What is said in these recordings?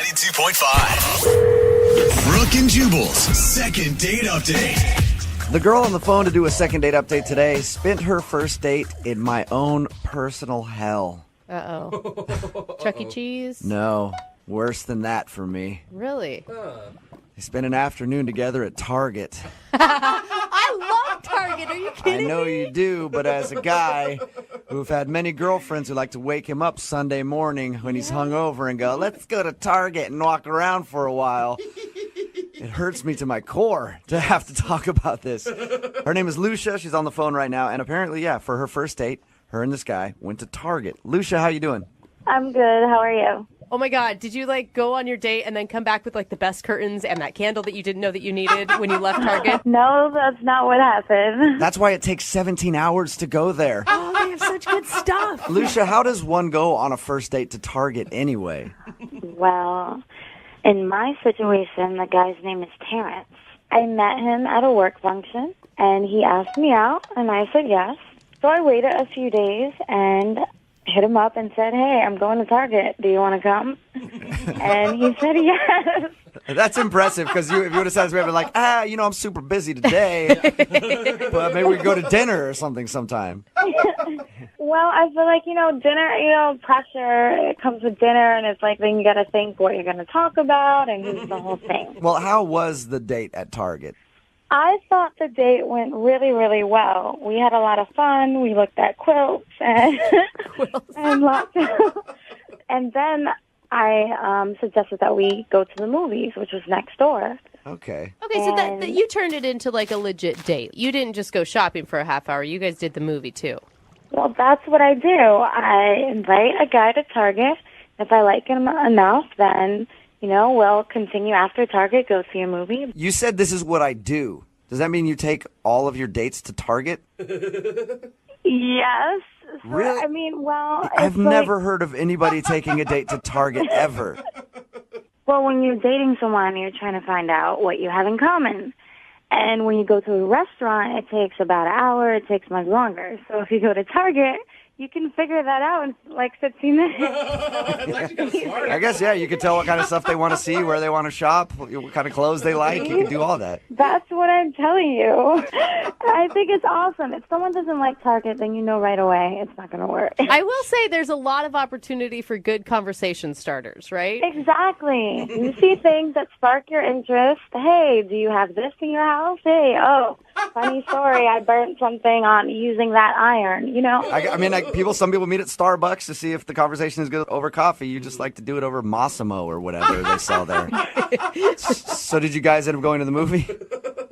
92.5. Brooke and Jubal's second date update. The girl on the phone to do a second date update today spent her first date in my own personal hell. Uh-oh. Chuck E. Cheese? No, worse than that for me. Really? They spent an afternoon together at Target. I love Target. Are you kidding I know me? you do, but as a guy who've had many girlfriends who like to wake him up Sunday morning when he's hungover and go, let's go to Target and walk around for a while. It hurts me to my core to have to talk about this. Her name is Lucia. She's on the phone right now. And apparently, for her first date, her and this guy went to Target. Lucia, how you doing? I'm good. How are you? Oh my God. Did you go on your date and then come back with the best curtains and that candle that you didn't know that you needed when you left Target? No, that's not what happened. That's why it takes 17 hours to go there. Oh, they have such good stuff. Lucia, how does one go on a first date to Target anyway? Well, in my situation, the guy's name is Terrence. I met him at a work function, and he asked me out, and I said yes. So I waited a few days and hit him up and said, hey, I'm going to Target. Do you want to come? And he said yes. That's impressive, because if you would have said to me, I'd be like, I'm super busy today, but maybe we go to dinner or something sometime. Well, I feel like, dinner, pressure, it comes with dinner, and it's then you got to think what you're going to talk about and the whole thing. Well, how was the date at Target? I thought the date went really, really well. We had a lot of fun. We looked at quilts and and lots of, and then I suggested that we go to the movies, which was next door. Okay. Okay, so that you turned it into a legit date. You didn't just go shopping for a half hour. You guys did the movie too. Well, that's what I do. I invite a guy to Target. If I like him enough, then, we'll continue after Target, go see a movie. You said this is what I do. Does that mean you take all of your dates to Target? Yes. So, Really? I mean, well, I've never heard of anybody taking a date to Target ever. Well, when you're dating someone, you're trying to find out what you have in common. And when you go to a restaurant, it takes about an hour. It takes much longer. So if you go to Target, you can figure that out in 15 minutes. I guess, you could tell what kind of stuff they want to see, where they want to shop, what kind of clothes they like. You can do all that. That's what I'm telling you. I think it's awesome. If someone doesn't like Target, then you know right away it's not going to work. I will say there's a lot of opportunity for good conversation starters, right? Exactly. You see things that spark your interest. Hey, do you have this in your house? Hey, funny story. I burnt something on using that iron, Some people meet at Starbucks to see if the conversation is good over coffee. You just like to do it over Massimo or whatever they sell there. So did you guys end up going to the movie?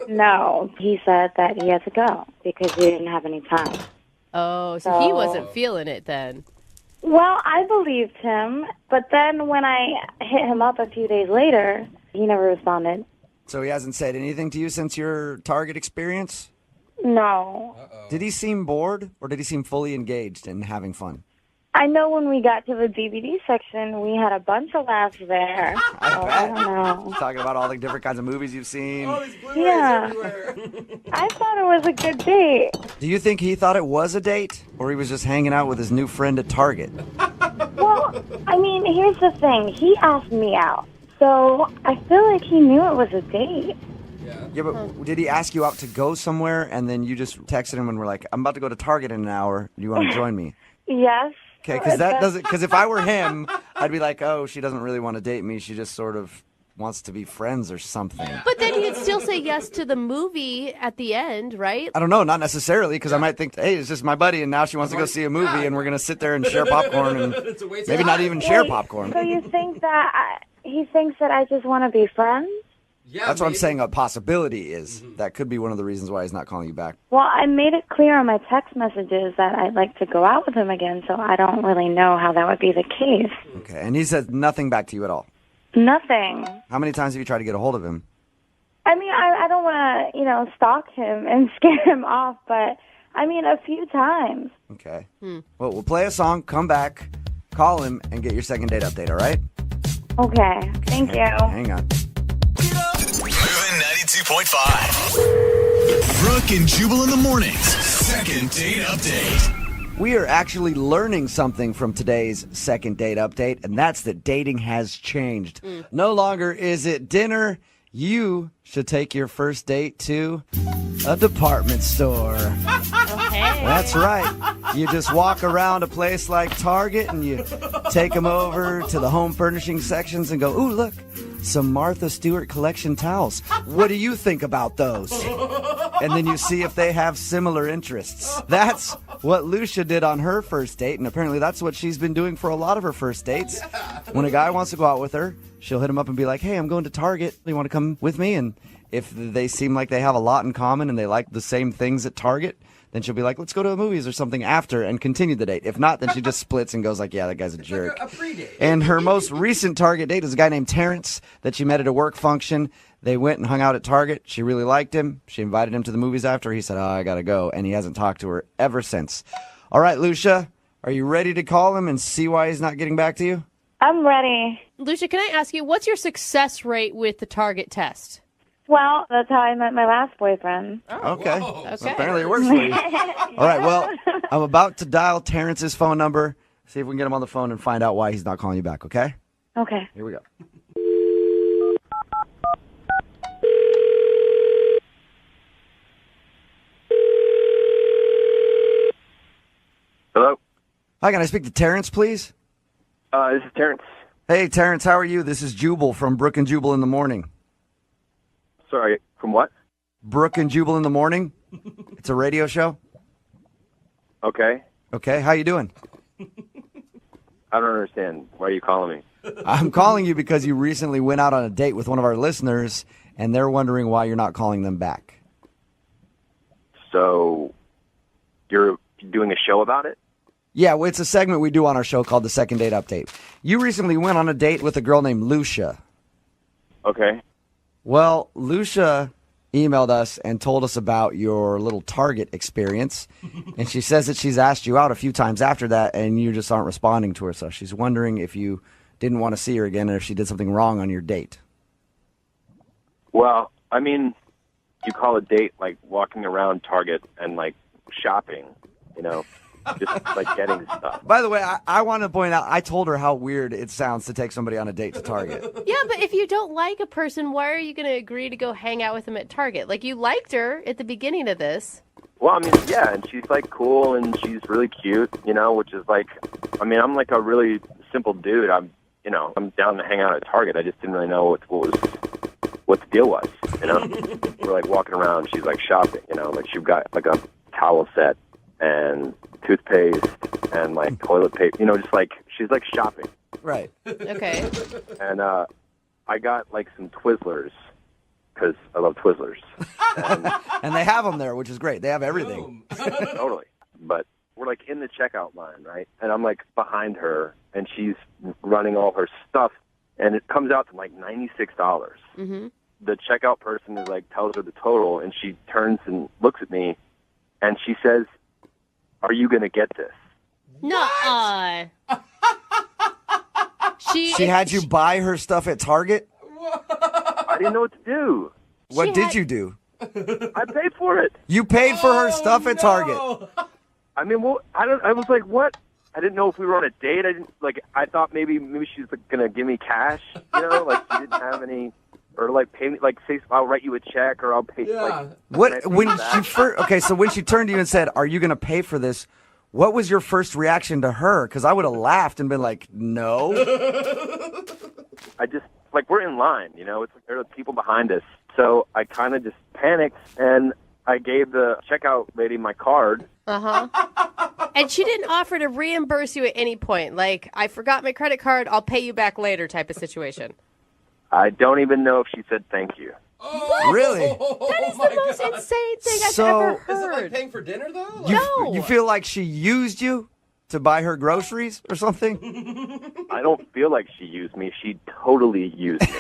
No. He said that he had to go because we didn't have any time. Oh, so he wasn't feeling it then. Well, I believed him, but then when I hit him up a few days later, he never responded. So he hasn't said anything to you since your Target experience? No. Did he seem bored, or did he seem fully engaged and having fun? I know when we got to the DVD section, we had a bunch of laughs there. I don't know. Talking about all the different kinds of movies you've seen. All these Blu-rays Yeah. everywhere. I thought it was a good date. Do you think he thought it was a date, or he was just hanging out with his new friend at Target? Well, here's the thing. He asked me out, so I feel like he knew it was a date. Yeah, but did he ask you out to go somewhere, and then you just texted him and were like, I'm about to go to Target in an hour. Do you want to join me? Yes. Okay, because if I were him, I'd be like, oh, she doesn't really want to date me. She just sort of wants to be friends or something. But then you'd still say yes to the movie at the end, right? I don't know, not necessarily, because I might think, hey, it's just my buddy, and now she wants to go see a movie, and we're going to sit there and share popcorn, and maybe not even share popcorn. So you think that he thinks that I just want to be friends? Yeah, That's what I'm saying a possibility is. That could be one of the reasons why he's not calling you back. Well, I made it clear on my text messages that I'd like to go out with him again, so I don't really know how that would be the case. Okay, and he said nothing back to you at all? Nothing. How many times have you tried to get a hold of him? I don't want to, stalk him and scare him off, but, a few times. Okay. Well, we'll play a song, come back, call him, and get your second date update, all right? Okay. Thank you. Hang on. Moving 92.5. Brooke and Jubal in the mornings. Second date update. We are actually learning something from today's second date update, and that's that dating has changed. No longer is it dinner. You should take your first date to a department store. Okay. That's right. You just walk around a place like Target and you take them over to the home furnishing sections and go, ooh, look, some Martha Stewart collection towels. What do you think about those? And then you see if they have similar interests. That's what Lucia did on her first date, and apparently that's what she's been doing for a lot of her first dates. When a guy wants to go out with her, she'll hit him up and be like, hey, I'm going to Target. You want to come with me? And if they seem like they have a lot in common and they like the same things at Target, then she'll be like, let's go to the movies or something after and continue the date. If not, then she just splits and goes like, yeah, that guy's a jerk. A pre-date. And her most recent Target date is a guy named Terrence that she met at a work function. They went and hung out at Target. She really liked him. She invited him to the movies after. He said, oh, I got to go. And he hasn't talked to her ever since. All right, Lucia, are you ready to call him and see why he's not getting back to you? I'm ready. Lucia, can I ask you, what's your success rate with the Target test? Well, that's how I met my last boyfriend. Okay. Okay. So apparently it works for you. All right, well, I'm about to dial Terrence's phone number, see if we can get him on the phone and find out why he's not calling you back, okay? Okay. Here we go. Hello? Hi, can I speak to Terrence, please? This is Terrence. Hey, Terrence, how are you? This is Jubal from Brooke and Jubal in the Morning. Sorry, from what? Brooke and Jubal in the Morning. It's a radio show. Okay. Okay, how you doing? I don't understand. Why are you calling me? I'm calling you because you recently went out on a date with one of our listeners, and they're wondering why you're not calling them back. So, you're doing a show about it? Yeah, well, it's a segment we do on our show called the Second Date Update. You recently went on a date with a girl named Lucia. Okay. Well, Lucia emailed us and told us about your little Target experience, and she says that she's asked you out a few times after that, and you just aren't responding to her, so she's wondering if you didn't want to see her again or if she did something wrong on your date. Well, I mean, you call a date like walking around Target and like shopping, you know, just like getting stuff. By the way, I want to point out, I told her how weird it sounds to take somebody on a date to Target. Yeah, but if you don't like a person, why are you going to agree to go hang out with them at Target? Like, you liked her at the beginning of this. Well, I mean, yeah, and she's like cool and she's really cute, you know, which is like, I mean, I'm like a really simple dude. I'm down to hang out at Target. I just didn't really know what the deal was, you know. We're like walking around. She's like shopping, you know, like she got like a towel set and toothpaste and like toilet paper, you know, just like she's like shopping. Right. Okay. And I got like some Twizzlers because I love Twizzlers. And they have them there, which is great. They have everything. Totally. But we're like in the checkout line, right? And I'm like behind her, and she's running all her stuff, and it comes out to like $96. Mm-hmm. The checkout person is like tells her the total, and she turns and looks at me, and she says, "Are you gonna get this?" Nuh-uh. She had you buy her stuff at Target? I didn't know what to do. What did you do? I paid for it. You paid for her stuff at Target. I mean, well, I was like, what? I didn't know if we were on a date. I thought maybe she's like, gonna give me cash, you know, like she didn't have any, or like pay me, like say I'll write you a check or I'll pay. Yeah. Like, What when she first? Okay, so when she turned to you and said, "Are you going to pay for this?" What was your first reaction to her? Because I would have laughed and been like, "No." I just like we're in line, you know. It's like there are people behind us, so I kind of just panicked and I gave the checkout lady my card. Uh-huh. And she didn't offer to reimburse you at any point. Like, I forgot my credit card, I'll pay you back later type of situation. I don't even know if she said thank you. Really? That is the most insane thing I've ever heard. Is it like paying for dinner, though? No. You feel like she used you to buy her groceries or something? I don't feel like she used me. She totally used me.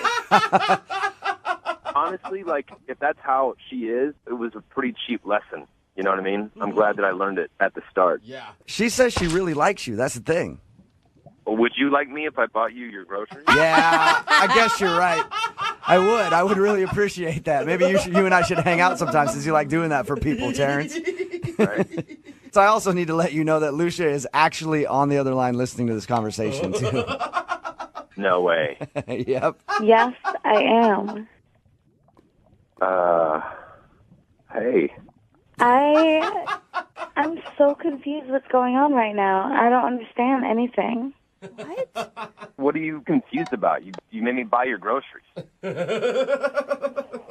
Honestly, like, if that's how she is, it was a pretty cheap lesson. You know what I mean? I'm glad that I learned it at the start. Yeah. She says she really likes you. That's the thing. Would you like me if I bought you your groceries? Yeah, I guess you're right. I would. I would really appreciate that. Maybe you and I should hang out sometimes since you like doing that for people, Terrence. Right. So I also need to let you know that Lucia is actually on the other line listening to this conversation, too. No way. Yep. Yes, I am. Hey. I'm so confused what's going on right now. I don't understand anything. What are you confused about? You made me buy your groceries.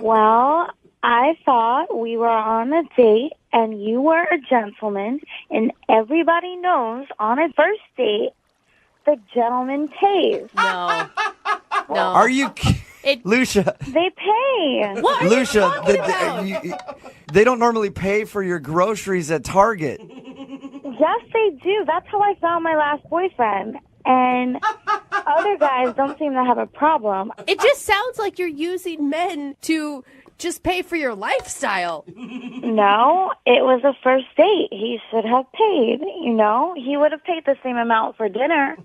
Well, I thought we were on a date and you were a gentleman, and everybody knows on a first date, the gentleman pays. No. No. Are you Lucia? They pay. What are Lucia, you talking about? they don't normally pay for your groceries at Target. Yes, they do. That's how I found my last boyfriend. And other guys don't seem to have a problem. It just sounds like you're using men to just pay for your lifestyle. No, it was a first date. He should have paid, you know? He would have paid the same amount for dinner.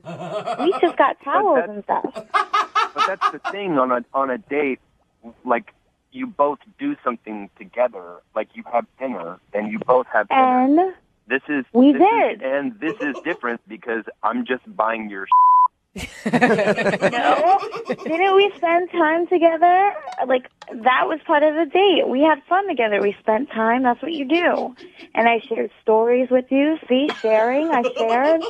We just got towels and stuff. But that's the thing on a date, like you both do something together, like you have dinner, then you both have dinner. And This is different because I'm just buying your. no, didn't we spend time together? Like, that was part of the date. We had fun together. We spent time. That's what you do. And I shared stories with you. See, sharing. I shared.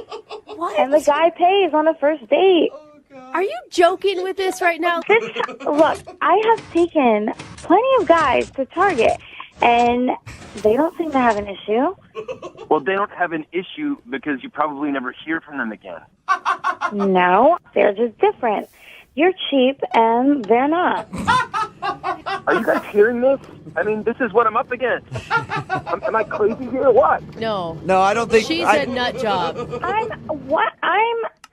What? And the guy pays on a first date. Are you joking with this right now? Look, I have taken plenty of guys to Target, and they don't seem to have an issue. Well, they don't have an issue because you probably never hear from them again. No, they're just different. You're cheap, and they're not. Are you guys hearing this? I mean, this is what I'm up against. Am I crazy here or what? No. No, I don't think She's a nut job.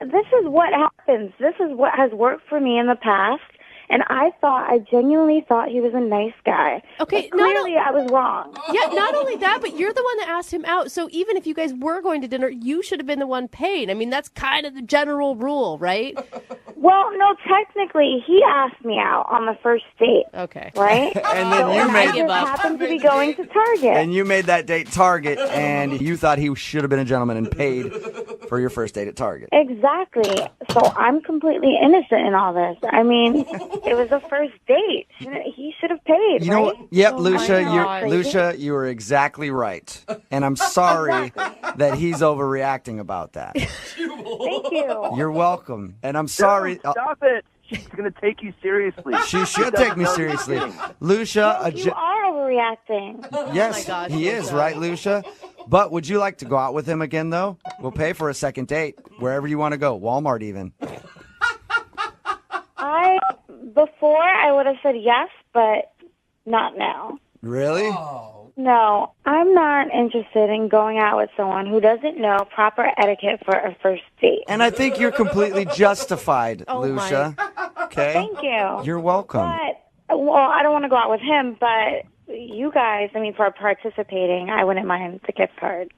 This is what happens. This is what has worked for me in the past. And I genuinely thought he was a nice guy. Okay, but clearly I was wrong. Yeah, not only that, but you're the one that asked him out. So even if you guys were going to dinner, you should have been the one paying. I mean, that's kind of the general rule, right? Well, no, technically, he asked me out on the first date. Okay. Right? And then I just happened to be going to Target. And you made that date Target, and you thought he should have been a gentleman and paid for your first date at Target. Exactly. So I'm completely innocent in all this. I mean, it was a first date. He should have paid. You know what? Yep, Lucia, God. you were exactly right. And I'm sorry that he's overreacting about that. Thank you. You're welcome. And I'm sorry. Stop it. She's going to take you seriously. She should take me seriously. Lucia, You are overreacting. yes, gosh, he is, Lucia. right, Lucia? But would you like to go out with him again, though? We'll pay for a second date, wherever you want to go, Walmart even. Before I would have said yes, but not now. Really? No, I'm not interested in going out with someone who doesn't know proper etiquette for a first date. And I think you're completely justified, Oh, Lucia. Okay? Thank you. You're welcome. Well, I don't want to go out with him, but you guys, I mean, for participating, I wouldn't mind the gift card.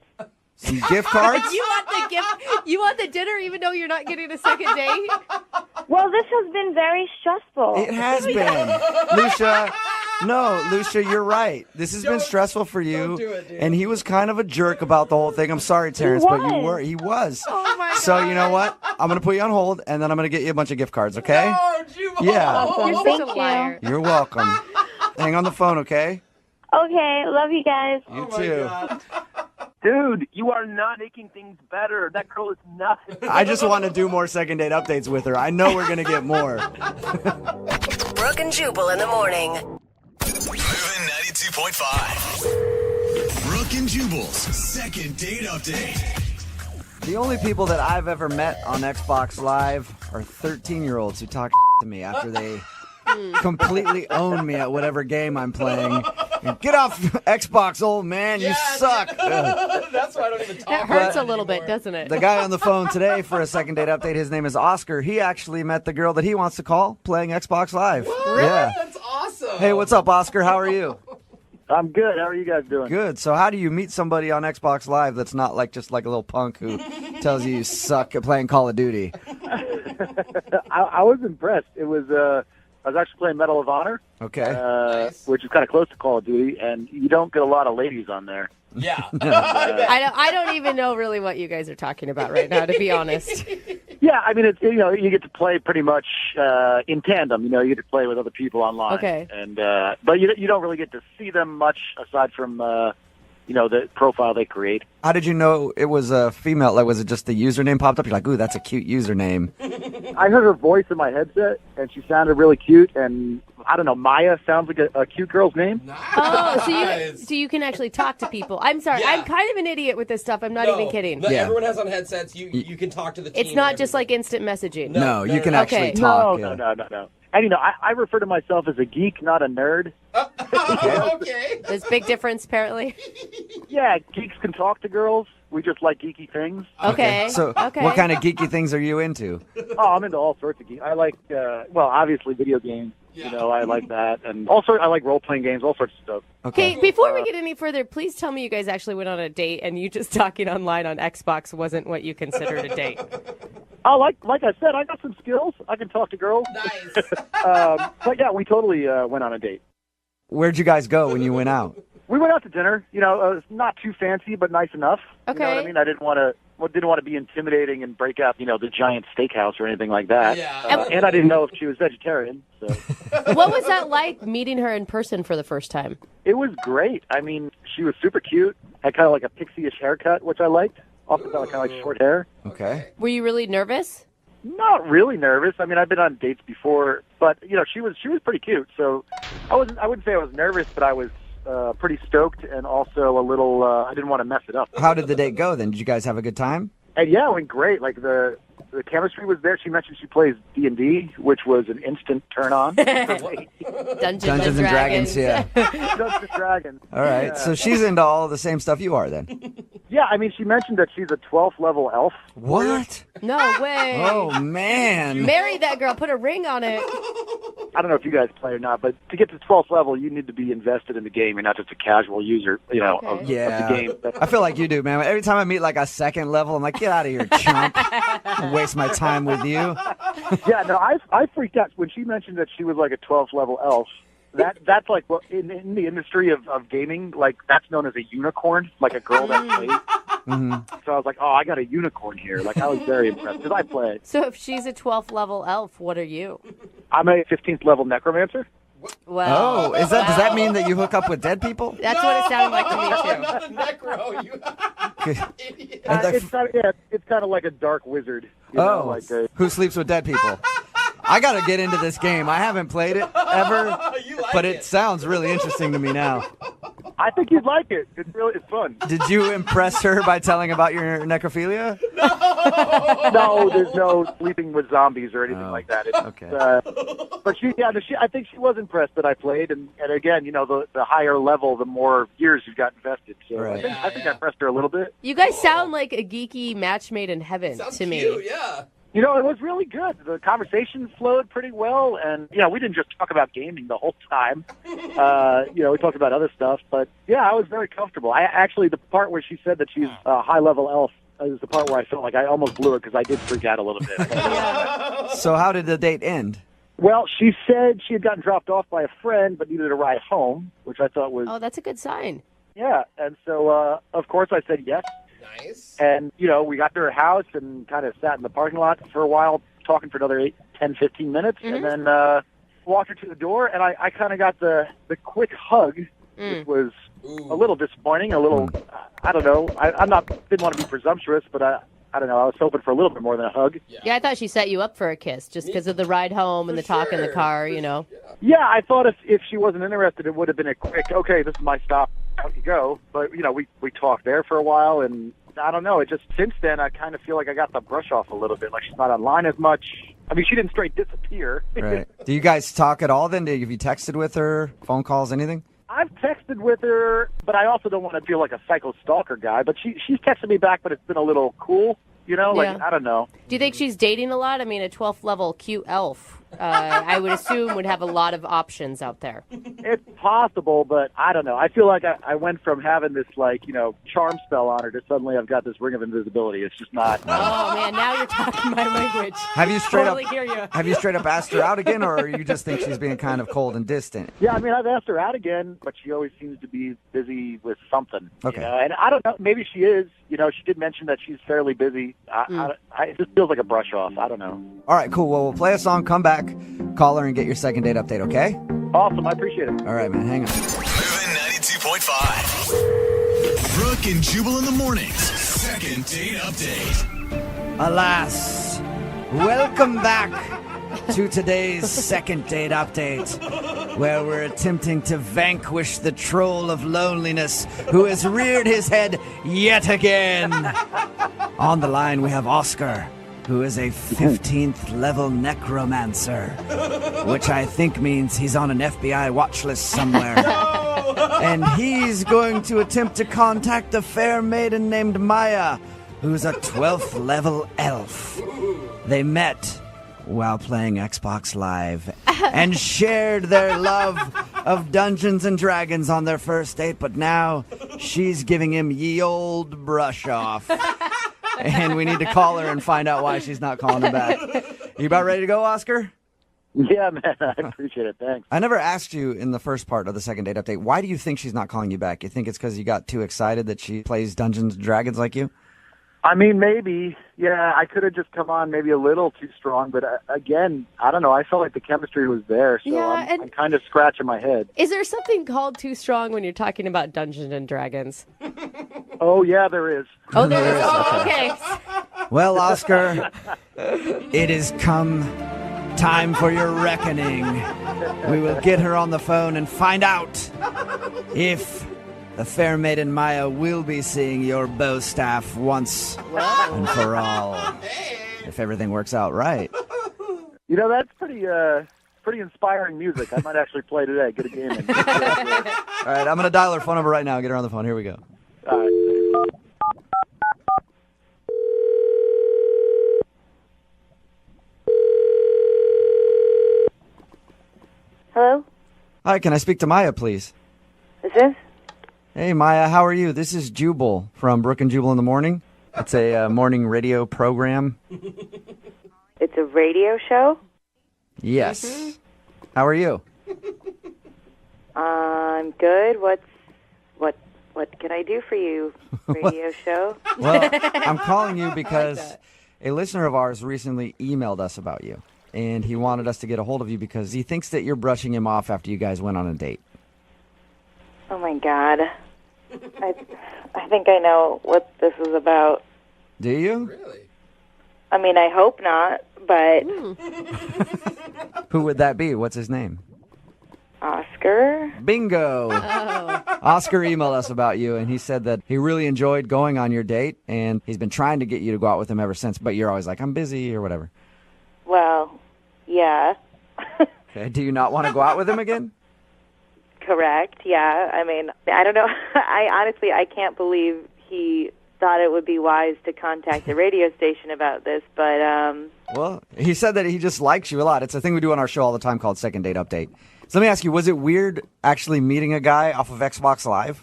Some gift cards? You want the gift? You want the dinner even though you're not getting a second date? Well, this has been very stressful. It has been. Lucia, no, Lucia, you're right. This has been stressful for you. do it, dude. And he was kind of a jerk about the whole thing. I'm sorry, Terrence, but you was. were. He was. Oh my God. So you know what? I'm going to put you on hold, and then I'm going to get you a bunch of gift cards, okay? Oh, Jubal. Yeah. You're such Thank a you. liar. You're welcome. Hang on the phone, okay? Okay, love you guys. You Oh, my too. God. Dude, you are not making things better. That girl is nuts. I just want to do more second date updates with her. I know we're going to get more. Brooke and Jubal in the morning. Moving 92.5. Brooke and Jubal's second date update. The only people that I've ever met on Xbox Live are 13-year-olds who talk to me after they completely own me at whatever game I'm playing. Get off Xbox, old man. You suck. Ugh. That's why I don't even talk. That hurts a about it little bit, anymore. doesn't it? The guy on the phone today for a second date update, his name is Oscar. He actually met the girl that he wants to call playing Xbox Live. Yeah. That's awesome. Hey, what's up, Oscar? How are you? I'm good. How are you guys doing? Good. So how do you meet somebody on Xbox Live that's not like just like a little punk who tells you suck at playing Call of Duty? I was impressed. It was I was actually playing Medal of Honor, Okay. which is kind of close to Call of Duty, and you don't get a lot of ladies on there. Yeah. I don't even know really what you guys are talking about right now, to be honest. Yeah, I mean, it's you get to play pretty much in tandem. You get to play with other people online. Okay. And but you don't really get to see them much aside from the profile they create. How did you know it was a female? Like, was it just the username popped up? You're like, ooh, that's a cute username. I heard her voice in my headset, and she sounded really cute. And I don't know, Maya sounds like a cute girl's name. Oh, so you can actually talk to people. I'm sorry, Yeah. I'm kind of an idiot with this stuff. I'm not even kidding. No, Yeah. everyone has on headsets. You can talk to the team. It's not and just like instant messaging. No, you can no. actually Okay. talk. No, yeah. no. And I refer to myself as a geek, not a nerd. Okay. There's a big difference, apparently. Yeah, geeks can talk to girls. We just like geeky things. Okay. So, okay. what kind of geeky things are you into? Oh, I'm into all sorts of geek. I like, obviously video games. Yeah. I like that, and also I like role-playing games, all sorts of stuff. Okay, before we get any further, please tell me you guys actually went on a date and you just talking online on Xbox wasn't what you considered a date. Oh, like I said, I got some skills. I can talk to girls. Nice. But yeah, we totally went on a date. Where'd you guys go when you went out? We went out to dinner. Not too fancy, but nice enough. Okay. You know what I mean? I didn't want to be intimidating and break out, the giant steakhouse or anything like that. Yeah. And I didn't know if she was vegetarian. So What was that like, meeting her in person for the first time? it was great. I mean, she was super cute. Had kind of like a pixie-ish haircut, which I liked. Also kind of like short hair. Okay. Were you really nervous? Not really nervous. I mean, I've been on dates before, but she was pretty cute. So I wouldn't say I was nervous, but I was pretty stoked and also a little. I didn't want to mess it up. How did the date go then? Did you guys have a good time? And yeah, it went great. Like the chemistry was there. She mentioned she plays D&D, which was an instant turn on. Dungeons and Dragons, yeah. Dungeons and Dragons. All right. Yeah. So she's into all the same stuff you are then. Yeah, I mean, she mentioned that she's a 12th level elf. What? No way. Oh, man. Marry that girl. Put a ring on it. I don't know if you guys play or not, but to get to 12th level, you need to be invested in the game. You're not just a casual user, of the Yeah. game. I feel like you do, man. Every time I meet like a second level, I'm like, get out of here, chump. Waste my time with you. Yeah, no, I freaked out when she mentioned that she was like a 12th level elf. That's like, well, in the industry of gaming, like that's known as a unicorn, like a girl that plays. Mm-hmm. So I was like, oh, I got a unicorn here. Like I was very impressed because I play. So if she's a 12th level elf, what are you? I'm a 15th level necromancer. Well, Oh, does that mean that you hook up with dead people? that's what it sounded like to me, too. Not a necro. You idiot. It's kind of like a dark wizard. Who sleeps with dead people? I gotta get into this game. I haven't played it ever, You like but it sounds really interesting to me now. I think you'd like it. It's fun. Did you impress her by telling about your necrophilia? No, there's no sleeping with zombies or anything like that. It's, Okay. But I think she was impressed that I played, and again, the higher level, the more years you've got invested. So Right. I think I impressed her a little bit. You guys sound like a geeky match made in heaven Sounds to me. cute, yeah. It was really good. The conversation flowed pretty well, and we didn't just talk about gaming the whole time. We talked about other stuff, but yeah, I was very comfortable. The part where she said that she's a high level elf is the part where I felt like I almost blew it because I did freak out a little bit. So how did the date end? Well, she said she had gotten dropped off by a friend, but needed a ride home, which I thought was Oh, that's a good sign. yeah. And so, of course, I said yes. Nice. And, we got to her house and kind of sat in the parking lot for a while, talking for another 10, 15 minutes, and then walked her to the door, and I kind of got the quick hug, which was a little disappointing, a little, I don't know. Didn't want to be presumptuous, but I don't know. I was hoping for a little bit more than a hug. Yeah, I thought she set you up for a kiss just because of the ride home and the talk in the car, Yeah, I thought if she wasn't interested, it would have been a quick, okay, this is my stop, out you go. But, we talked there for a while, and I don't know. It just, since then, I kind of feel like I got the brush off a little bit. Like she's not online as much. I mean, she didn't straight disappear. Right. Do you guys talk at all then? Have you texted with her, phone calls, anything? I've texted with her, but I also don't want to feel like a psycho stalker guy. But she's texted me back, but it's been a little cool, Yeah. I don't know. Do you think she's dating a lot? I mean, a 12th level cute elf. I would assume would have a lot of options out there. It's possible, but I don't know. I feel like I went from having this, charm spell on her to suddenly I've got this ring of invisibility. It's just not. Oh, man, now you're talking my language. Have you straight Totally hear you. Have you straight up asked her out again, or you just think she's being kind of cold and distant? Yeah, I mean, I've asked her out again, but she always seems to be busy with something. Okay. And I don't know. Maybe she is. She did mention that she's fairly busy. It just feels like a brush off. I don't know. All right, cool. Well, we'll play a song, come back, call her, and get your second date update, okay? Awesome. I appreciate it. All right, man. Hang on. Moving 92.5. Brooke and Jubal in the mornings. Second date update. Alas, welcome back to today's second date update, where we're attempting to vanquish the troll of loneliness who has reared his head yet again. On the line, we have Oscar, who is a 15th level necromancer, which I think means he's on an FBI watch list somewhere. And he's going to attempt to contact a fair maiden named Maya, who's a 12th level elf. They met while playing Xbox Live and shared their love of Dungeons and Dragons on their first date, but now she's giving him ye old brush off. And we need to call her and find out why she's not calling him back. You about ready to go, Oscar? Yeah, man. I appreciate it. Thanks. I never asked you in the first part of the second date update, why do you think she's not calling you back? You think it's because you got too excited that she plays Dungeons and Dragons like you? I mean, maybe. Yeah, I could have just come on maybe a little too strong, but again, I don't know. I felt like the chemistry was there, so I'm kind of scratching my head. Is there something called too strong when you're talking about Dungeons and Dragons? Oh, yeah, there is. Oh, there is. Oh, okay. Well, Oscar, it has come time for your reckoning. We will get her on the phone and find out if the fair maiden Maya will be seeing your bow staff once and for all. If everything works out right. That's pretty inspiring music. I might actually play today. Get a game in. All right, I'm going to dial her phone number right now. Get her on the phone. Here we go. All right. Hello? Hi, can I speak to Maya, please? Is this? Hey, Maya, how are you? This is Jubal from Brooke and Jubal in the morning. It's a morning radio program. It's a radio show? Yes. Mm-hmm. How are you? I'm good. What can I do for you, radio show? Well, I'm calling you because a listener of ours recently emailed us about you, and he wanted us to get a hold of you because he thinks that you're brushing him off after you guys went on a date. Oh, my God. I think I know what this is about. Do you? Really? I mean, I hope not, but Who would that be? What's his name? Oscar? Bingo! Oscar emailed us about you, and he said that he really enjoyed going on your date, and he's been trying to get you to go out with him ever since, but you're always like, I'm busy, or whatever. Well, yeah. Okay, do you not want to go out with him again? Correct, yeah. I mean, I don't know. I can't believe he thought it would be wise to contact the radio station about this, but Well, he said that he just likes you a lot. It's a thing we do on our show all the time called Second Date Update. So let me ask you, was it weird actually meeting a guy off of Xbox Live?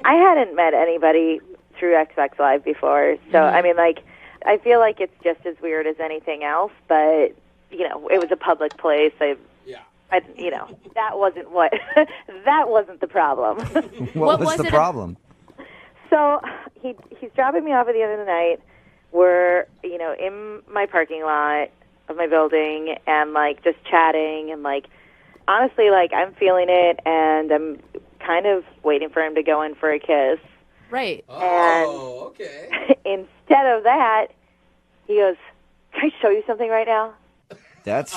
I hadn't met anybody through Xbox Live before, so I mean, I feel like it's just as weird as anything else, but it was a public place. That wasn't that wasn't the problem. What was the problem? So he's dropping me off at the end of the night. We're in my parking lot of my building and just chatting and honestly I'm feeling it and I'm kind of waiting for him to go in for a kiss. Right. Oh, okay. Instead of that, he goes, "Can I show you something right now?" That's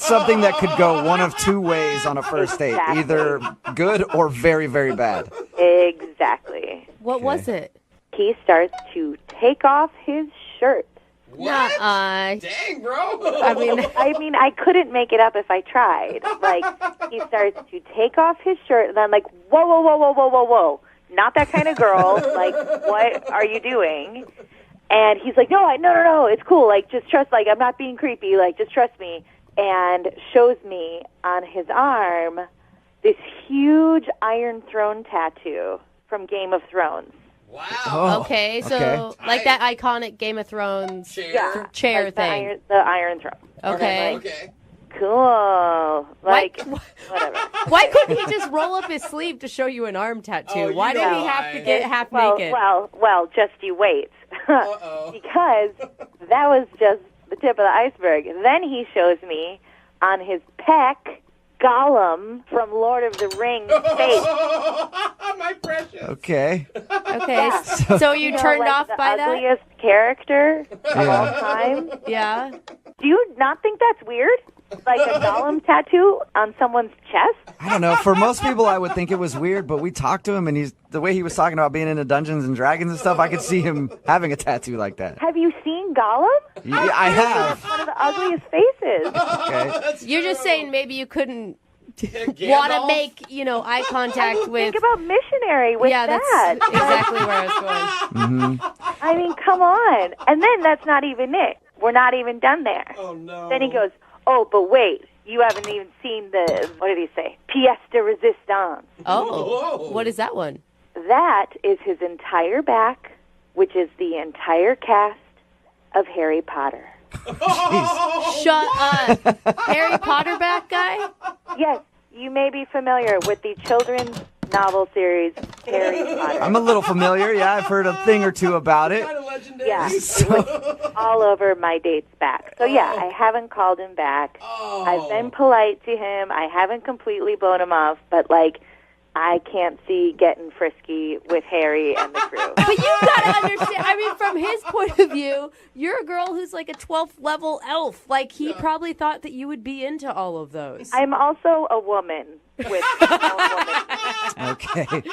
something that could go one of two ways on a first date, Exactly. either good or very, very bad. Exactly. What was it? He starts to take off his shirt. What? Nuh-uh. Dang, bro. I mean, I couldn't make it up if I tried. He starts to take off his shirt, and I'm like, whoa, whoa, whoa, whoa, whoa, whoa, whoa. Not that kind of girl. What are you doing? And he's like, no, it's cool. Just trust, I'm not being creepy. Just trust me. and shows me on his arm this huge Iron Throne tattoo from Game of Thrones. Wow. Oh, Okay, so okay. like that iconic Game of Thrones Chair. chair like thing. The Iron Throne. Okay. Okay. Cool. Like, Why- whatever. Why couldn't he just roll up his sleeve to show you an arm tattoo? Oh, you Why did know he have to why. get half Well, naked? well, just you wait. Uh-oh. Because that was just the tip of the iceberg. Then he shows me on his pec Gollum from Lord of the Rings face. My precious. Okay. Okay, so you turned like off the by that? ugliest character of all Yeah. time. Yeah. Do you not think that's weird? Like a Gollum tattoo on someone's chest? I don't know. For most people, I would think it was weird, but we talked to him, and the way he was talking about being into Dungeons and Dragons and stuff, I could see him having a tattoo like that. Have you seen Gollum? Yeah, I have. One of the ugliest faces. Okay. You're just saying maybe you couldn't Gandalf? want to make, eye contact with... Think about missionary with Yeah, that's that. exactly where I was going. I mean, come on. And then that's not even it. We're not even done there. Oh, no. Then he goes, oh, but wait. You haven't even seen the, what did he say? Pièce de résistance. Oh, Whoa. what is that one? That is his entire back, which is the entire cast of Harry Potter. Shut up. Harry Potter back guy? Yes, you may be familiar with the children's novel series Harry Potter. I'm a little familiar. Yeah, I've heard a thing or two about it. Kind of legendary. Yeah, it was all over my date's back. So yeah, I haven't called him back. Oh. I've been polite to him. I haven't completely blown him off, but I can't see getting frisky with Harry and the crew. But you gotta understand, I mean, from his point of view, you're a girl who's like a 12th level elf. Like, he probably thought that you would be into all of those. I'm also a woman with a woman. Okay.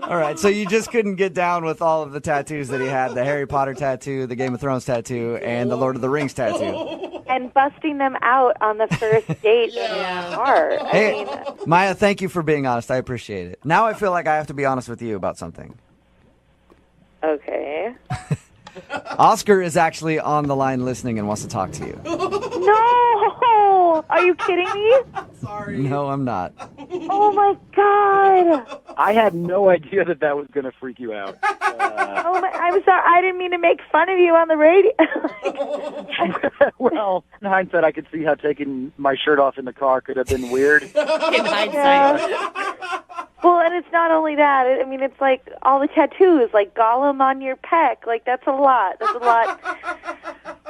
All right. So you just couldn't get down with all of the tattoos that he had: the Harry Potter tattoo, the Game of Thrones tattoo, and the Lord of the Rings tattoo. And busting them out on the first date in the car. I Hey, mean, Maya, thank you for being honest. I appreciate it. Now I feel like I have to be honest with you about something. okay. Oscar is actually on the line listening and wants to talk to you. No! Are you kidding me? Sorry. No, I'm not. Oh my god! I had no idea that was going to freak you out. Oh my! I'm sorry. I didn't mean to make fun of you on the radio. Well, in hindsight, I could see how taking my shirt off in the car could have been weird. In hindsight. Well, and it's not only that. I mean, it's like all the tattoos, like Gollum on your pec. Like that's a lot. That's a lot.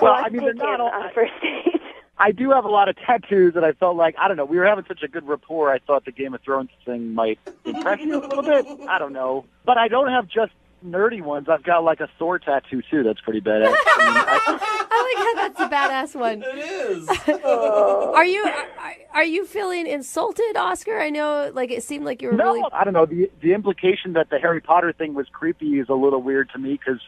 Well, to I mean, they're take not in all. on a first date. I do have a lot of tattoos, and I felt like, I don't know, we were having such a good rapport, I thought the Game of Thrones thing might impress you a little bit. I don't know. But I don't have just nerdy ones. I've got like a Thor tattoo, too. That's pretty badass. I like how that's a badass one. It is. Are you feeling insulted, Oscar? I know, like, it seemed like you were No, really... I don't know. The implication that the Harry Potter thing was creepy is a little weird to me, because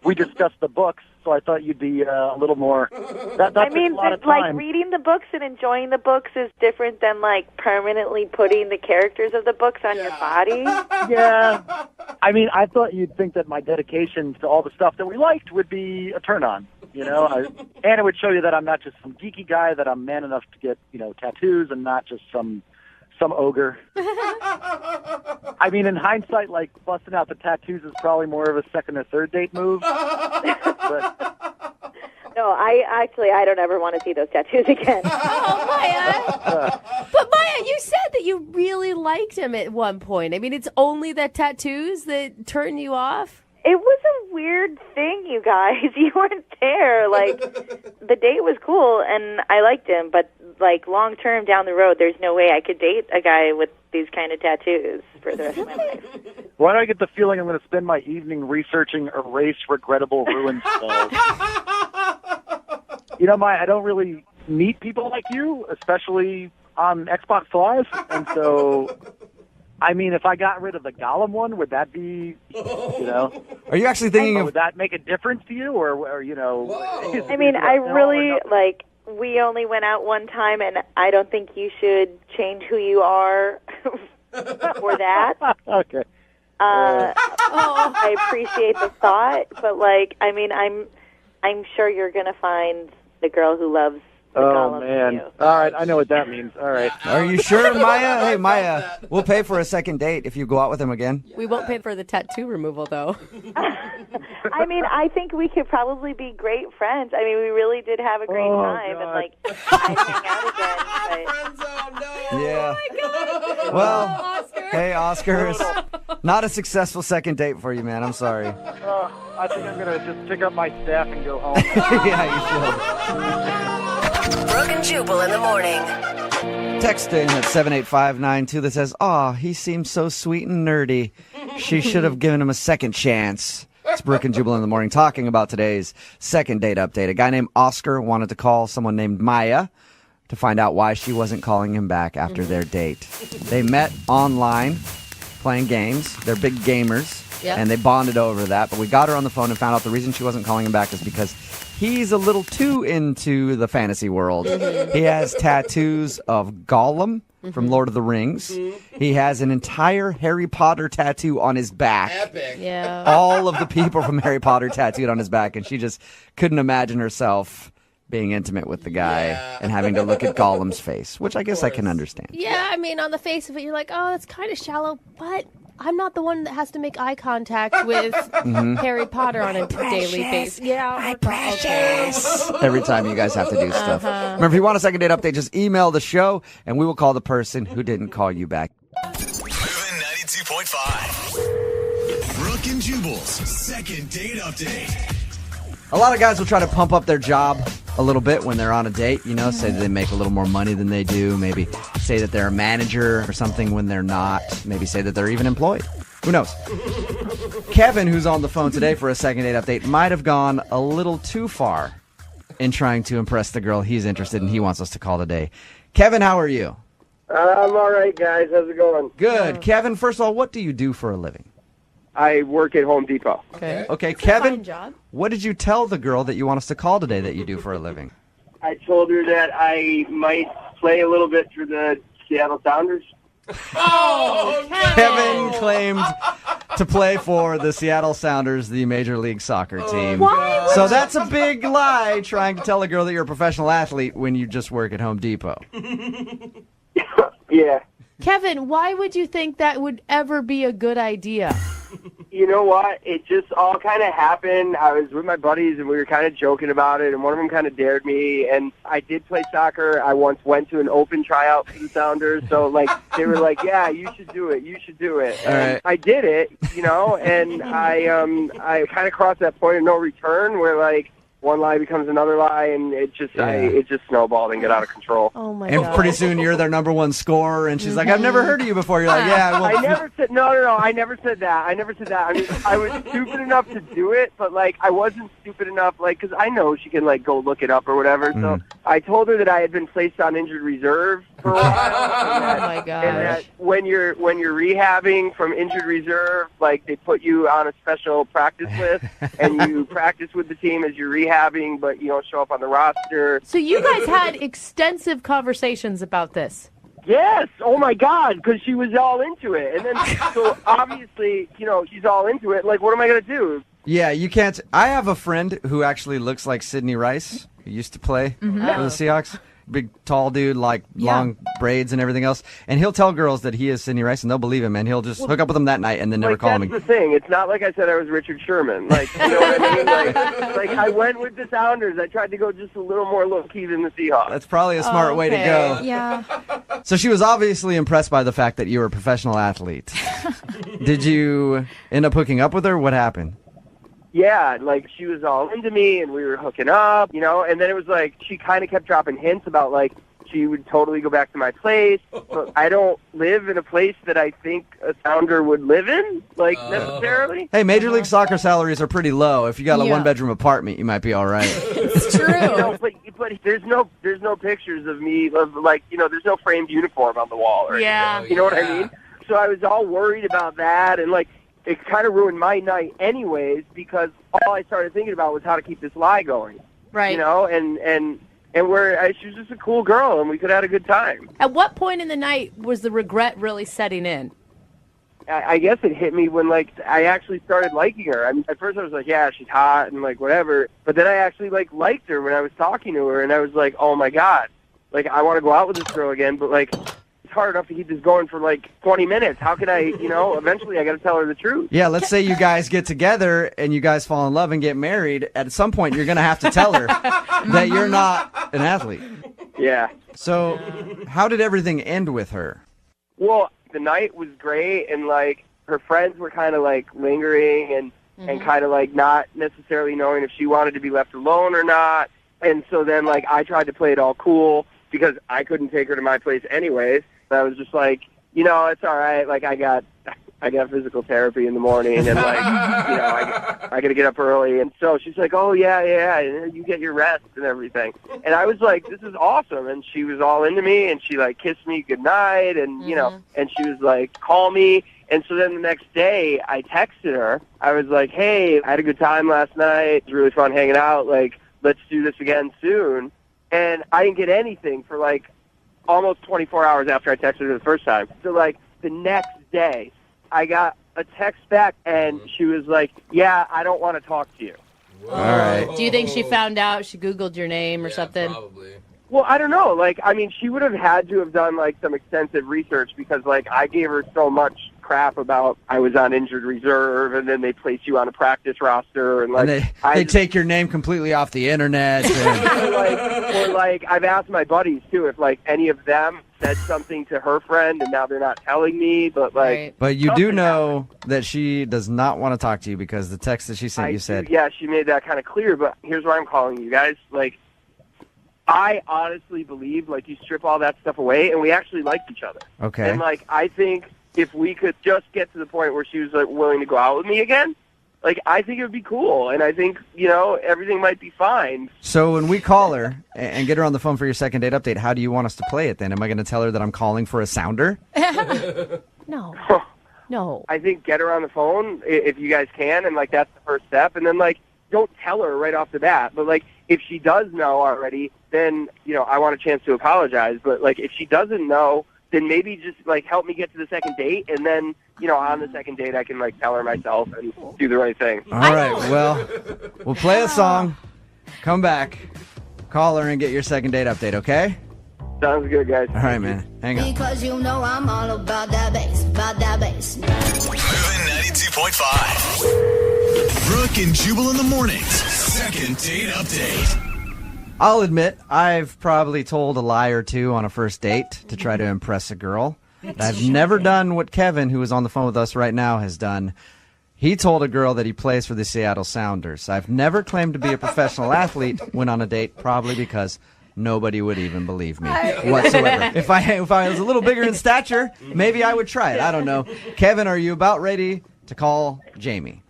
we discussed the books, so I thought you'd be a little more... That I took mean, a lot of like time. reading the books and enjoying the books is different than like permanently putting the characters of the books on your body. Yeah. I mean, I thought you'd think that my dedication to all the stuff that we liked would be a turn-on, you know? And it would show you that I'm not just some geeky guy, that I'm man enough to get, tattoos and not just some ogre. I mean, in hindsight, like, busting out the tattoos is probably more of a second or third date move. But No, I don't ever want to see those tattoos again. Oh, Maya! But Maya, you said that you really liked him at one point. I mean, it's only the tattoos that turn you off? It was a weird thing, you guys. You weren't there. Like, the date was cool, and I liked him, but, like, long-term down the road, there's no way I could date a guy with these kind of tattoos for the rest of my life. why do I get the feeling I'm going to spend my evening researching erase regrettable ruin spells? Maya, I don't really meet people like you, especially on Xbox Live, and so... I mean, if I got rid of the Gollum one, would that be, Are you actually thinking would of... that make a difference to you, or Whoa. I mean, I really, no? like, we only went out one time, and I don't think you should change who you are for that. Okay. I appreciate the thought, but, like, I mean, I'm sure you're going to find the girl who loves Oh, man. All right, I know what that means. All right. Are you sure, Maya? Hey, Maya, we'll pay for a second date if you go out with him again. We won't pay for the tattoo removal, though. I mean, I think we could probably be great friends. I mean, we really did have a great time, God. and like I'd hang out again. But Friend zone, no. Yeah. Oh, Well, Oscar. hey, Oscar, it's not a successful second date for you, man. I'm sorry. I think I'm going to just pick up my staff and go home. Yeah, you should. Brooke and Jubal in the morning. Texting at 78592 that says, "Aw, he seems so sweet and nerdy. She should have given him a second chance." It's Brooke and Jubal in the morning talking about today's second date update. A guy named Oscar wanted to call someone named Maya to find out why she wasn't calling him back after their date. They met online playing games. They're big gamers. Yep. And they bonded over that. But we got her on the phone and found out the reason she wasn't calling him back is because he's a little too into the fantasy world. He has tattoos of Gollum from Lord of the Rings. He has an entire Harry Potter tattoo on his back. Epic. Yeah. All of the people from Harry Potter tattooed on his back. And she just couldn't imagine herself being intimate with the guy and having to look at Gollum's face, which I guess I can understand. Yeah, I mean, on the face of it, you're like, oh, that's kind of shallow, but I'm not the one that has to make eye contact with Harry Potter on a daily basis. Yeah, my precious. Every time you guys have to do stuff. Remember, if you want a second date update, just email the show, and we will call the person who didn't call you back. Moving 92.5. Brooke and Jubal's second date update. A lot of guys will try to pump up their job a little bit when they're on a date, you know, say that they make a little more money than they do, maybe say that they're a manager or something when they're not, maybe say that they're even employed. Who knows? Kevin, who's on the phone today for a second date update, might have gone a little too far in trying to impress the girl he's interested in. He wants us to call today. Kevin, how are you? I'm all right, guys. How's it going? Good. Kevin, first of all, what do you do for a living? I work at Home Depot. Okay. Okay, Fine Kevin, job. what did you tell the girl that you want us to call today that you do for a living? I told her that I might play a little bit for the Seattle Sounders. Oh, Kevin claimed to play for the Seattle Sounders, the Major League Soccer team. Why? So that's a big lie, trying to tell a girl that you're a professional athlete when you just work at Home Depot. Yeah. Kevin, why would you think that would ever be a good idea? You know what? It just all kind of happened. I was with my buddies, and we were kind of joking about it, and one of them kind of dared me, and I did play soccer. I once went to an open tryout for the Sounders, so, like, they were like, yeah, you should do it. You should do it. All And right. I did it, you know, and I kind of crossed that point of no return where, like, one lie becomes another lie, and it just snowballed and got out of control. Oh, my And God. pretty soon you're their number one scorer, and she's like, I've never heard of you before. You're like, yeah, well, I never said no. I never said that. I mean, I was stupid enough to do it, but like I wasn't stupid enough, like because I know she can like go look it up or whatever. So I told her that I had been placed on injured reserve for a while. Oh, my God. And that when you're rehabbing from injured reserve, like they put you on a special practice list, and you practice with the team as you're rehabbing, but you don't show up on the roster. So you guys had extensive conversations about this. Yes. Oh my God. Because she was all into it, and then so obviously, you know, she's all into it. Like, what am I gonna do? yeah, you can't. I have a friend who actually looks like Sidney Rice, who used to play for the Seahawks. Big, tall dude, like long braids and everything else. And he'll tell girls that he is Sidney Rice, and they'll believe him, and he'll just hook up with them that night and then never Like, call that's him the again. thing. It's not like I said I was Richard Sherman. Like, you know what I mean? Like I went with the Sounders. I tried to go just a little more low-key than the Seahawks. That's probably a smart way to go. Yeah. So she was obviously impressed by the fact that you were a professional athlete. Did you end up hooking up with her? What happened? Yeah, like, she was all into me, and we were hooking up, you know? And then it was like, she kind of kept dropping hints about, like, she would totally go back to my place. But I don't live in a place that I think a Sounder would live in, like, necessarily. Hey, Major League Soccer salaries are pretty low. If you got a Yeah. one-bedroom apartment, you might be all right. It's true. You know, but there's no pictures of me, of, like, you know, there's no framed uniform on the wall or Yeah. anything. You know what I mean? So I was all worried about that, and, like, it kind of ruined my night anyways, because all I started thinking about was how to keep this lie going. Right. You know, and she was just a cool girl, and we could have had a good time. At what point in the night was the regret really setting in? I guess it hit me when, like, I actually started liking her. I mean, at first I was like, yeah, she's hot and, like, whatever. But then I actually, like, liked her when I was talking to her, and I was like, oh, my God. Like, I want to go out with this girl again, but, like, it's hard enough to keep this going for, like, 20 minutes. How can I, eventually I got to tell her the truth. Yeah, let's say you guys get together and you guys fall in love and get married. At some point, you're going to have to tell her that you're not an athlete. Yeah. So how did everything end with her? Well, the night was great, and, like, her friends were kind of, like, lingering and kind of, like, not necessarily knowing if she wanted to be left alone or not. And so then, like, I tried to play it all cool because I couldn't take her to my place anyways. I was just like, it's all right. Like, I got physical therapy in the morning, and, like, I got to get up early. And so she's like, oh, yeah, you get your rest and everything. And I was like, this is awesome. And she was all into me, and she, like, kissed me goodnight, and, and she was like, call me. And so then the next day, I texted her. I was like, hey, I had a good time last night. It was really fun hanging out. Like, let's do this again soon. And I didn't get anything for, like, almost 24 hours after I texted her the first time. So, like, the next day, I got a text back, and she was like, yeah, I don't want to talk to you. All right. Do you think she found out? She Googled your name or something? Probably. Well, I don't know. Like, I mean, she would have had to have done, like, some extensive research because, like, I gave her so much crap about I was on injured reserve, and then they place you on a practice roster, and, like, And they take your name completely off the internet. And... or like, I've asked my buddies, too, if, like, any of them said something to her friend, and now they're not telling me, but, like... Right. But you do know that she does not want to talk to you because the text that she sent you said... Yeah, she made that kind of clear, but here's why I'm calling you guys. Like, I honestly believe, like, you strip all that stuff away, and we actually liked each other. Okay. And, like, I think if we could just get to the point where she was, like, willing to go out with me again, like, I think it would be cool, and I think, everything might be fine. So when we call her and get her on the phone for your second date update, how do you want us to play it then? Am I going to tell her that I'm calling for a sounder? No. No. I think get her on the phone if you guys can, and, like, that's the first step. And then, like, don't tell her right off the bat. But, like, if she does know already, then, I want a chance to apologize. But, like, if she doesn't know, then maybe just, like, help me get to the second date, and then, on the second date I can, like, tell her myself and do the right thing. All right, well, we'll play a song, come back, call her, and get your second date update, okay? Sounds good, guys. All right, man. Hang on. Because I'm all about that bass, Moving 92.5. Brooke and Jubal in the mornings. Second date update. I'll admit, I've probably told a lie or two on a first date to try to impress a girl. But I've never done what Kevin, who is on the phone with us right now, has done. He told a girl that he plays for the Seattle Sounders. I've never claimed to be a professional athlete when on a date, probably because nobody would even believe me whatsoever. If I was a little bigger in stature, maybe I would try it. I don't know. Kevin, are you about ready to call Jamie?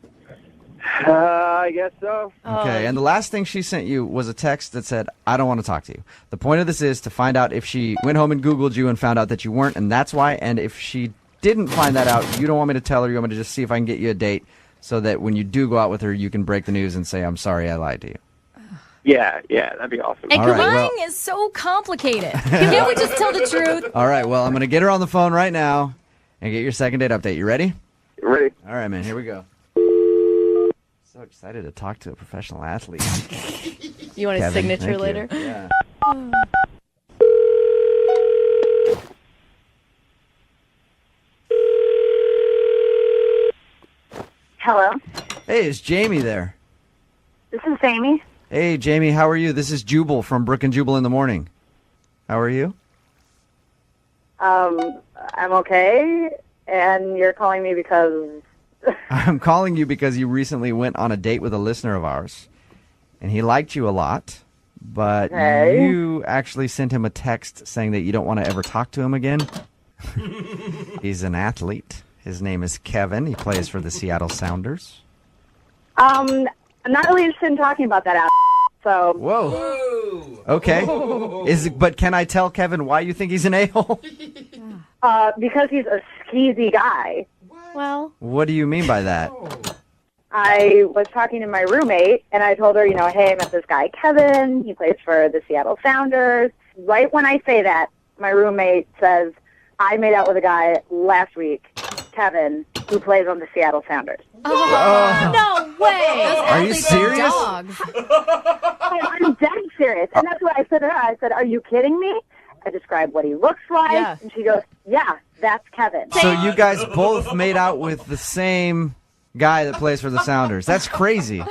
I guess so. Okay, and the last thing she sent you was a text that said, I don't want to talk to you. The point of this is to find out if she went home and Googled you and found out that you weren't, and that's why. And if she didn't find that out, you don't want me to tell her, you want me to just see if I can get you a date so that when you do go out with her, you can break the news and say, I'm sorry I lied to you. Yeah, that'd be awesome. And All right, lying is so complicated. Can't we just tell the truth? All right, well, I'm going to get her on the phone right now and get your second date update. You ready? Ready. All right, man, here we go. So excited to talk to a professional athlete. You want his Kevin, signature thank you. later? Yeah. Hello, Hey, is Jamie there? this is Amy. Hey, Jamie, how are you? This is Jubal from Brooke and Jubal in the morning. How are you? I'm okay, and you're calling me because... I'm calling you because you recently went on a date with a listener of ours, and he liked you a lot, but Okay. you actually sent him a text saying that you don't want to ever talk to him again. He's an athlete. His name is Kevin. He plays for the Seattle Sounders. I'm not really interested in talking about that so... Whoa. Okay. But can I tell Kevin why you think he's an a-hole? Because he's a skeezy guy. Well, What do you mean by that? I was talking to my roommate, and I told her, hey, I met this guy, Kevin. He plays for the Seattle Sounders. Right when I say that, my roommate says, I made out with a guy last week, Kevin, who plays on the Seattle Sounders. No way. Are you serious? Dogs. I'm dead serious. And that's what I said to her. I said, are you kidding me? I described what he looks like. Yeah. And she goes, yeah, that's Kevin. So you guys both made out with the same guy that plays for the Sounders. That's crazy.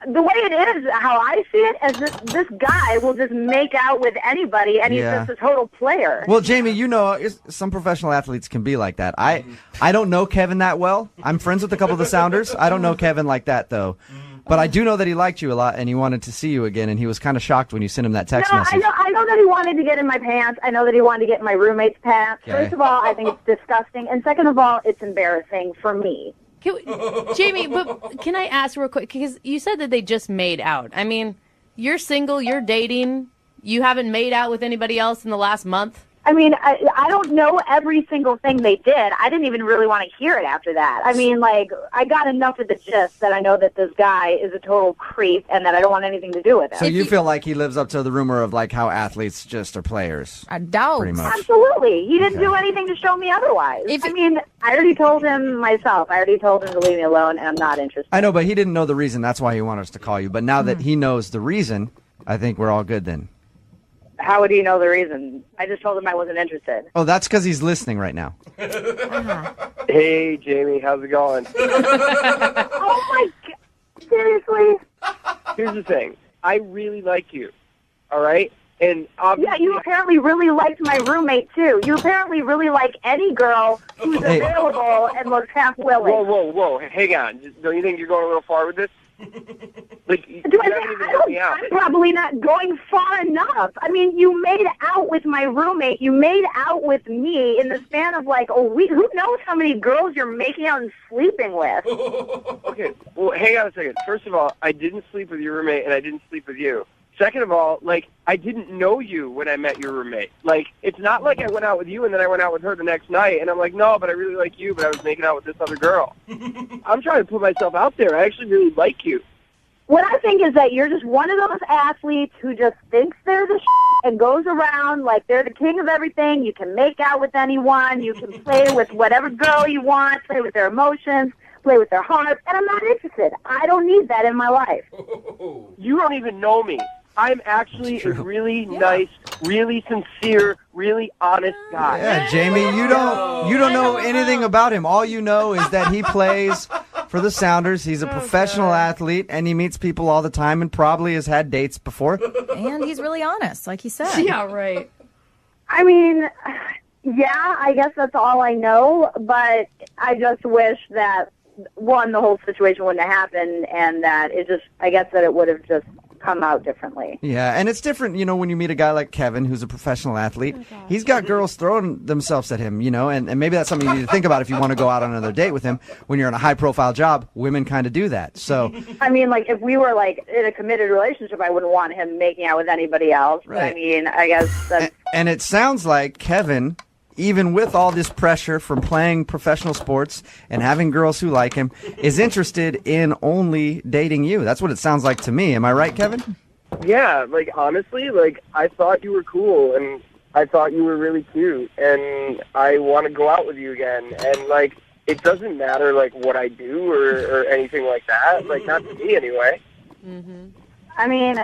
The way it is, how I see it, is this guy will just make out with anybody, and he's just a total player. Well, Jamie, you know, some professional athletes can be like that. I don't know Kevin that well. I'm friends with a couple of the Sounders. I don't know Kevin like that, though. But I do know that he liked you a lot, and he wanted to see you again, and he was kind of shocked when you sent him that text message. I know that he wanted to get in my pants. I know that he wanted to get in my roommate's pants. Okay. First of all, I think it's disgusting. And second of all, it's embarrassing for me. Jamie, but can I ask real quick? Because you said that they just made out. I mean, you're single, you're dating, you haven't made out with anybody else in the last month? I mean, I don't know every single thing they did. I didn't even really want to hear it after that. I mean, like, I got enough of the gist that I know that this guy is a total creep and that I don't want anything to do with him. So you feel like he lives up to the rumor of, like, how athletes just are players? Dogs. Pretty much. Absolutely. He didn't do anything to show me otherwise. I mean, I already told him myself. I already told him to leave me alone, and I'm not interested. I know, but he didn't know the reason. That's why he wanted us to call you. But now that he knows the reason, I think we're all good then. How would he know the reason? I just told him I wasn't interested. Oh, that's because he's listening right now. Hey, Jamie, how's it going? Oh, my God. Seriously? Here's the thing. I really like you, all right? And obviously, yeah, you apparently really liked my roommate, too. You apparently really like any girl who's available and looks half willing. Whoa. Hang on. Don't you think you're going a little far with this? Like, you haven't even helped me out. I'm probably not going far enough. I mean, you made out with my roommate. You made out with me in the span of like a week. Who knows how many girls you're making out and sleeping with? Okay, well, hang on a second. First of all, I didn't sleep with your roommate, and I didn't sleep with you. Second of all, like, I didn't know you when I met your roommate. Like, it's not like I went out with you and then I went out with her the next night, and I'm like, no, but I really like you, but I was making out with this other girl. I'm trying to put myself out there. I actually really like you. What I think is that you're just one of those athletes who just thinks they're the and goes around like they're the king of everything. You can make out with anyone. You can play with whatever girl you want, play with their emotions, play with their heart, and I'm not interested. I don't need that in my life. You don't even know me. I'm actually a really nice, really sincere, really honest guy. Yeah, Jamie, you don't know anything about him. All you know is that he plays for the Sounders. He's a professional athlete, and he meets people all the time and probably has had dates before. And he's really honest, like he said. Yeah, right. I mean, yeah, I guess that's all I know, but I just wish that, one, the whole situation wouldn't have happened, and that I guess that it would have just come out differently. Yeah, and it's different, when you meet a guy like Kevin, who's a professional athlete. He's got girls throwing themselves at him, and maybe that's something you need to think about if you want to go out on another date with him. When you're in a high-profile job, women kind of do that. So, I mean, like, if we were, like, in a committed relationship, I wouldn't want him making out with anybody else. Right. But, I mean, I guess that's... And it sounds like Kevin, even with all this pressure from playing professional sports and having girls who like him, is interested in only dating you. That's what it sounds like to me. Am I right, Kevin? Yeah, like, honestly, like, I thought you were cool, and I thought you were really cute, and I want to go out with you again. And, like, it doesn't matter, like, what I do or anything like that. Like, not to me, anyway. Mm-hmm. I mean,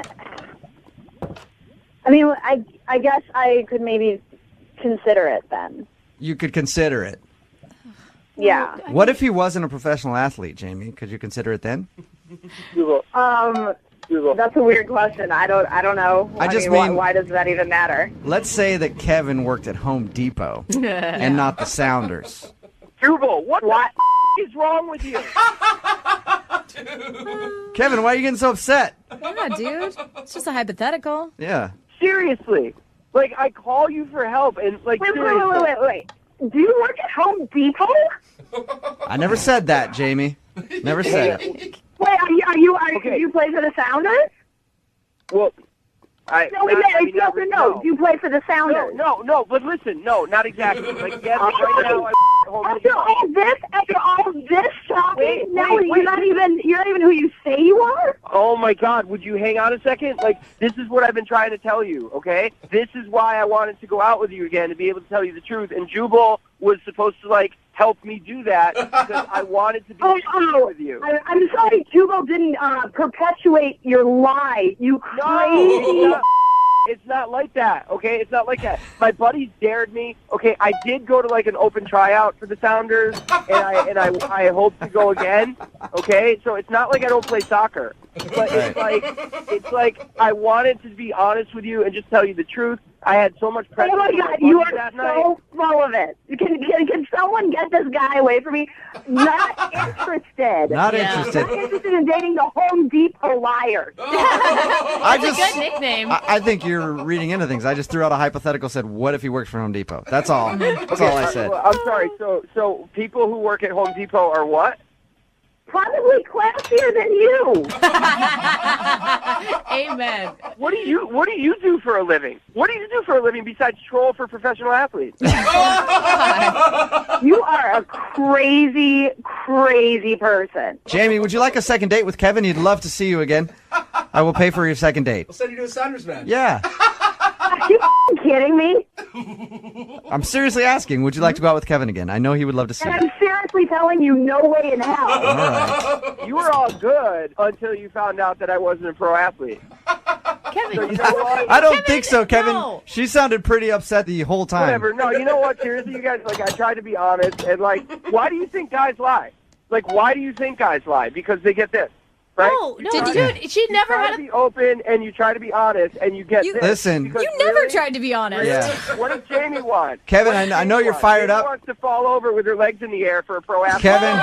I guess I could maybe consider it then. You could consider it. Yeah. What if he wasn't a professional athlete, Jamie? Could you consider it then? That's a weird question. I don't know. I mean, why does that even matter? Let's say that Kevin worked at Home Depot and not the Sounders. Jubal, what is wrong with you? Kevin, why are you getting so upset? Yeah, dude. It's just a hypothetical. Yeah. Seriously. Like, I call you for help, and, like, Wait. Do you work at Home Depot? I never said that, Jamie. Never said it. Wait, do you play for the Sounders? Well, No. Do you play for the Sounders? No, but listen, no, not exactly. Like, yes, right now I After all this talking, you're not even who you say you are? Oh my God, would you hang on a second? Like, this is what I've been trying to tell you, okay? This is why I wanted to go out with you again, to be able to tell you the truth. And Jubal, was supposed to, like, help me do that because I wanted to be with you. I'm sorry, Jubal didn't perpetuate your lie, you crazy... No, it's not like that, okay? It's not like that. My buddies dared me. Okay, I did go to like an open tryout for the Sounders, and I hope to go again. Okay, so it's not like I don't play soccer, but it's like I wanted to be honest with you and just tell you the truth. I had so much pressure. Oh my God, you are so full of it. Can someone get this guy away from me? Not interested. Not interested. Not interested in dating the Home Depot liars. That's a good nickname. I think you're reading into things. I just threw out a hypothetical, said, what if he works for Home Depot? That's all. That's all I said. I'm sorry. So people who work at Home Depot are what? Probably classier than you. Amen. What do you do for a living? What do you do for a living besides troll for professional athletes? You are a crazy, crazy person. Jamie, would you like a second date with Kevin? He'd love to see you again. I will pay for your second date. We'll send you to a Sounders match. Yeah. Are you kidding me? I'm seriously asking, would you like to go out with Kevin again? I know he would love to see And you. I'm seriously telling you, no way in hell. All right. You were all good until you found out that I wasn't a pro athlete. Kevin, So you know what? I don't think so, Kevin. no. She sounded pretty upset the whole time. Whatever. No, you know what? Seriously, you guys, like, I tried to be honest, and, like, why do you think guys lie? Like, why do you think guys lie? Because they get this, right? She never try had to be open, and you try to be honest, and you get this. Listen. Because You never tried to be honest. Yeah. What does Jamie want? Kevin, What does I know Jamie you're want? fired Jamie up. wants to fall over with her legs in the air for a pro athlete. Kevin,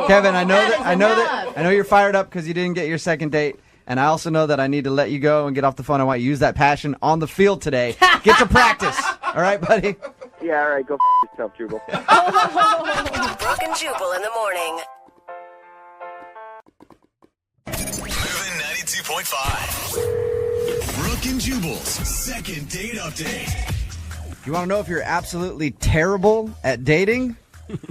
Kevin, I know that is enough. I know you're fired up because you didn't get your second date. And I also know that I need to let you go and get off the phone. I want you to use that passion on the field today. Get to practice. All right, buddy? Yeah, all right, go yourself, Jubal. Brooke and Jubal in the morning. Moving 92.5. Brooke and Jubal's second date update. You want to know if you're absolutely terrible at dating?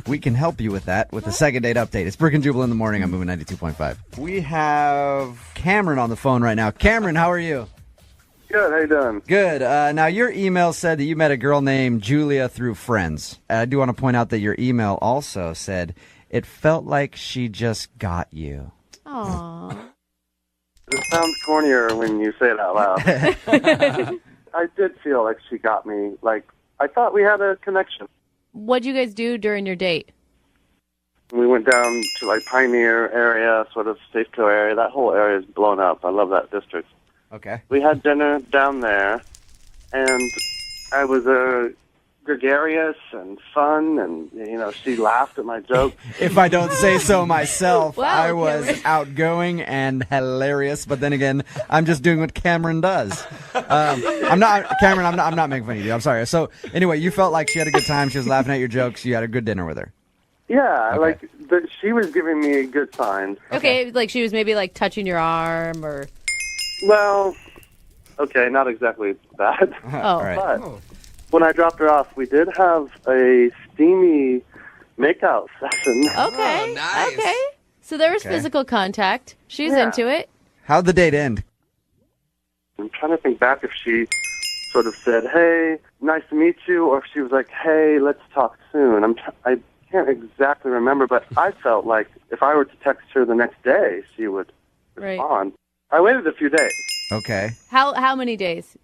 We can help you with that with the second date update. It's Brooke and Jubal in the morning. I'm moving 92.5. We have Cameron on the phone right now. Cameron, how are you? Good, how you doing? Good. Now, your email said that you met a girl named Julia through friends. I do want to point out that your email also said it felt like she just got you. Aww. It sounds cornier when you say it out loud. I did feel like she got me. Like, I thought we had a connection. What'd you guys do during your date? We went down to, like, Pioneer area, sort of Safeco area. That whole area is blown up. I love that district. Okay. We had dinner down there, and I was gregarious and fun, and, you know, she laughed at my jokes. If I don't say so myself, Wow, I was Cameron. outgoing and hilarious. But then again, I'm just doing what Cameron does. I'm not making fun of you. I'm sorry. So anyway, you felt like she had a good time. She was laughing at your jokes. You had a good dinner with her. Yeah, Okay. like, she was giving me good signs. Okay, like she was maybe like touching your arm or... Well, okay, not exactly that. All right. But when I dropped her off, we did have a steamy makeout session. Okay. Oh, nice. Okay. So there was Okay. physical contact. She's Yeah. into it. How'd the date end? I'm trying to think back if she sort of said, "Hey, nice to meet you," or if she was like, "Hey, let's talk soon." I can't exactly remember, but I felt like if I were to text her the next day, she would Right. respond. I waited a few days, Okay. How many days?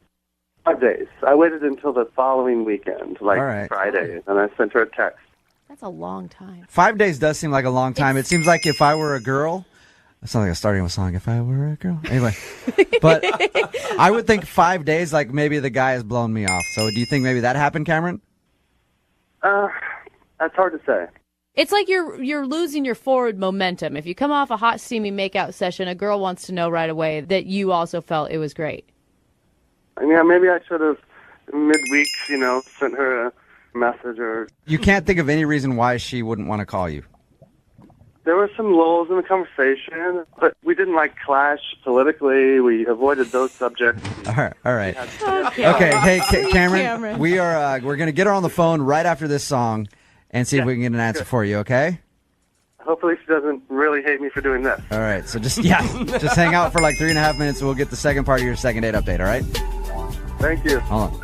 5 days. I waited until the following weekend, like All right. Friday, and I sent her a text. That's a long time. 5 days does seem like a long time. It seems like if I were a girl, that sounds like a starting of a song. If I were a girl, anyway. But I would think 5 days, like maybe the guy has blown me off. So do you think maybe that happened, Cameron? That's hard to say. It's like you're losing your forward momentum. If you come off a hot, steamy makeout session, a girl wants to know right away that you also felt it was great. Yeah, maybe I should have midweek, sent her a message or... You can't think of any reason why she wouldn't want to call you. There were some lulls in the conversation, but we didn't, clash politically. We avoided those subjects. All right. Okay. Okay, hey, Cameron, Cameron. we're going to get her on the phone right after this song and see if we can get an answer for you, okay? Hopefully she doesn't really hate me for doing this. All right, so just hang out for 3.5 minutes and we'll get the second part of your second date update, all right? Thank you. Hold on.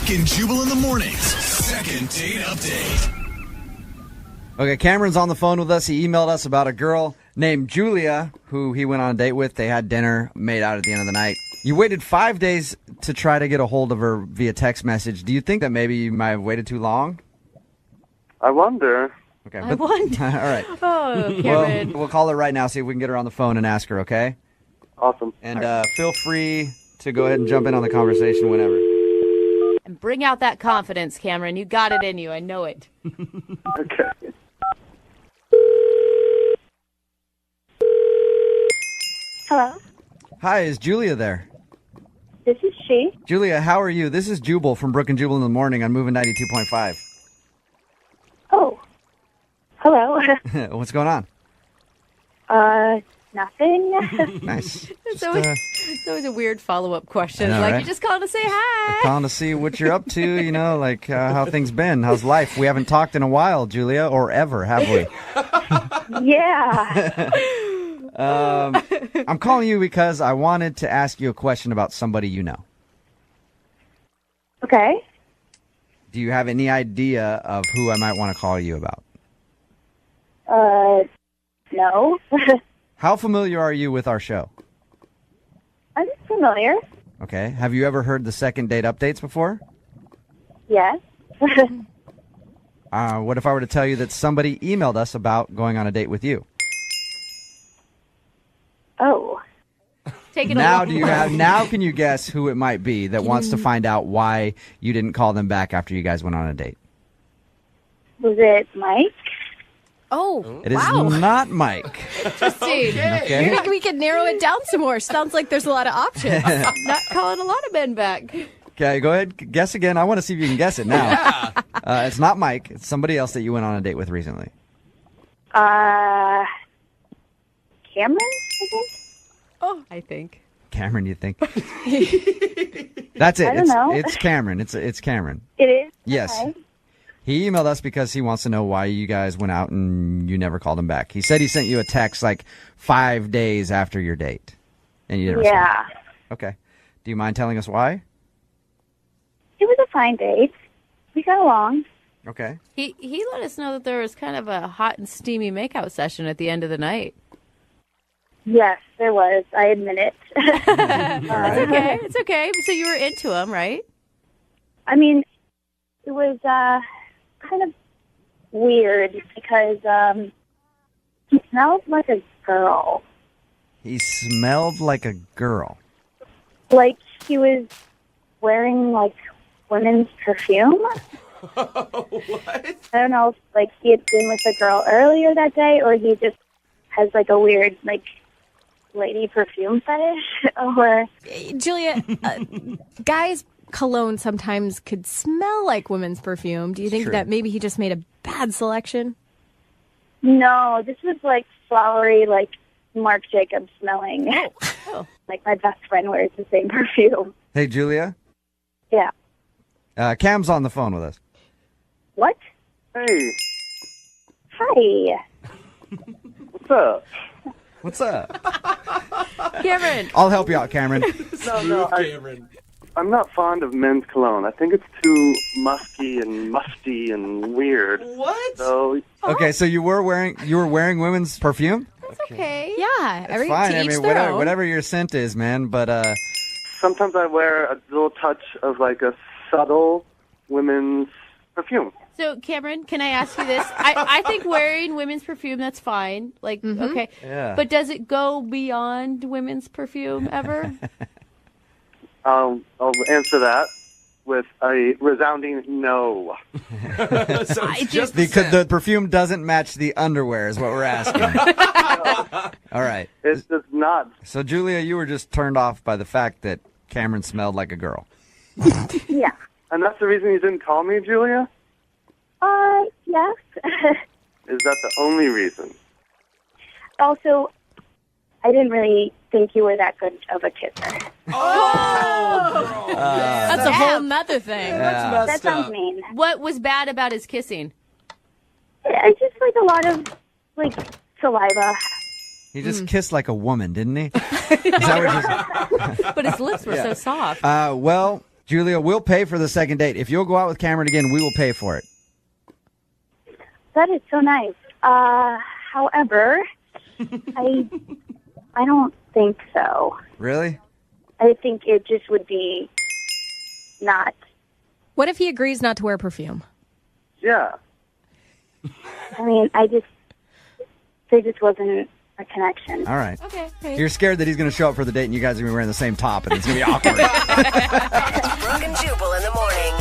Brooke and Jubal in the mornings. Second date update. Okay, Cameron's on the phone with us. He emailed us about a girl named Julia who he went on a date with. They had dinner, made out at the end of the night. You waited 5 days to try to get a hold of her via text message. Do you think that maybe you might have waited too long? I wonder. Okay, I wonder. All right. Oh, Cameron. We'll call her right now, see if we can get her on the phone and ask her, okay? Awesome. And feel free to go ahead and jump in on the conversation whenever. And bring out that confidence, Cameron. You got it in you. I know it. Okay. Hello, Hi, is Julia there? this is she. Julia, how are you? This is Jubal from Brooke and Jubal in the morning on Moving 92.5. Oh, hello. What's going on? Nothing. Nice. It's always a weird follow-up question. I know, Like, right? you're just calling to say hi. Calling to see what you're up to, like how things been. How's life? We haven't talked in a while, Julia, or ever, have we? Yeah. I'm calling you because I wanted to ask you a question about somebody you know. Okay. Do you have any idea of who I might want to call you about? No. How familiar are you with our show? I'm familiar. Okay. Have you ever heard the second date updates before? Yes. What if I were to tell you that somebody emailed us about going on a date with you? Oh. Take it Now, away. now can you guess who it might be that wants to find out why you didn't call them back after you guys went on a date? Was it Mike? Oh, It is wow. not Mike. Interesting. Okay. You think we could narrow it down some more? Sounds like there's a lot of options. Not calling a lot of men back. Okay, go ahead. Guess again. I want to see if you can guess it now. It's not Mike. It's somebody else that you went on a date with recently. Cameron, I think. Oh, I think. Cameron, you think? That's it. I don't know. It's Cameron. It's Cameron. It is? Yes. Okay. He emailed us because he wants to know why you guys went out and you never called him back. He said he sent you a text like 5 days after your date, and you didn't respond. Yeah. Okay. Do you mind telling us why? It was a fine date. We got along. Okay. He let us know that there was kind of a hot and steamy makeout session at the end of the night. Yes, there was. I admit it. It's okay. It's okay. So you were into him, right? I mean, it was kind of weird because he smelled like a girl. He smelled like a girl. Like he was wearing like women's perfume. What? I don't know if like he had been with a girl earlier that day or he just has like a weird like lady perfume fetish or Julia, guys' cologne sometimes could smell like women's perfume. Do you think True. that maybe he just made a bad selection? no, this was like flowery like Marc Jacobs smelling. Oh. Like my best friend wears the same perfume. Hey, Julia. Yeah. Cam's on the phone with us. What? Hey, Hi. what's up? What's up? Cameron. I'll help you out, Cameron. No, Cameron. I'm not fond of men's cologne. I think it's too musky and musty and weird. What? So Okay, so you were wearing women's perfume? It's okay. Yeah, It's fine. I mean, whatever your scent is, man. But sometimes I wear a little touch of like a subtle women's perfume. So, Cameron, can I ask you this? I think wearing women's perfume, that's fine. Like, okay. Yeah. But does it go beyond women's perfume ever? I'll answer that with a resounding no. So it's just because the perfume doesn't match the underwear is what we're asking. All right. It does not. So, Julia, you were just turned off by the fact that Cameron smelled like a girl. Yeah. And that's the reason you didn't call me, Julia? Yes. Is that the only reason? Also, I didn't really think you were that good of a kisser. That's a whole nother thing. Yeah. That sounds mean. What was bad about his kissing? I just like a lot of like saliva. He just kissed like a woman, didn't he? Is that what you But his lips were so soft. well, Julia, we'll pay for the second date. If you'll go out with Cameron again, we will pay for it. That is so nice. However, I don't think so. Really? I think it just would be not. What if he agrees not to wear perfume? Yeah. I mean, there just wasn't a connection. All right. Okay. You're scared that he's going to show up for the date and you guys are going to be wearing the same top and it's going to be awkward. Brooke and Jubal in the morning.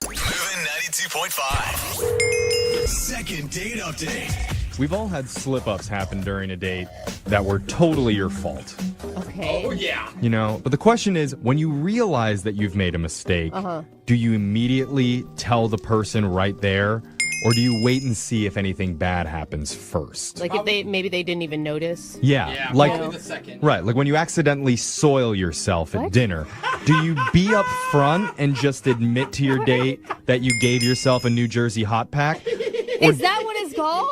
Moving 92.5. Second date update. We've all had slip-ups happen during a date that were totally your fault. Okay. Oh, yeah. You know, but the question is, when you realize that you've made a mistake, do you immediately tell the person right there, or do you wait and see if anything bad happens first? Like if maybe they didn't even notice. Yeah, like like the second. right, like when you accidentally soil yourself at dinner, do you be up front and just admit to your date that you gave yourself a New Jersey hot pack? Is that what it's called?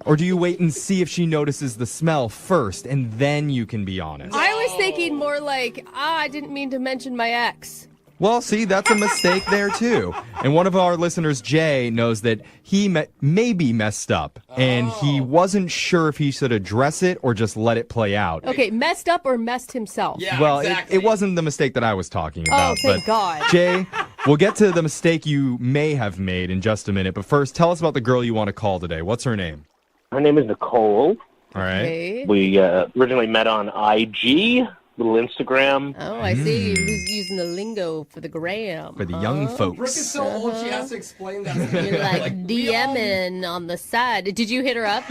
Or do you wait and see if she notices the smell first and then you can be honest? I was thinking more like, I didn't mean to mention my ex. Well, see, that's a mistake there, too. And one of our listeners, Jay, knows that he maybe messed up, and he wasn't sure if he should address it or just let it play out. Okay, messed up or messed himself? Yeah, Well, exactly. it wasn't the mistake that I was talking about. thank but God. Jay, we'll get to the mistake you may have made in just a minute. But first, tell us about the girl you want to call today. What's her name? Her name is Nicole. All right. Okay. We originally met on IG, little Instagram. Oh, I see. Who's using the lingo for the gram? For the young folks. Brooke is so old, she has to explain that. You're like DMing on the side. Did you hit her up?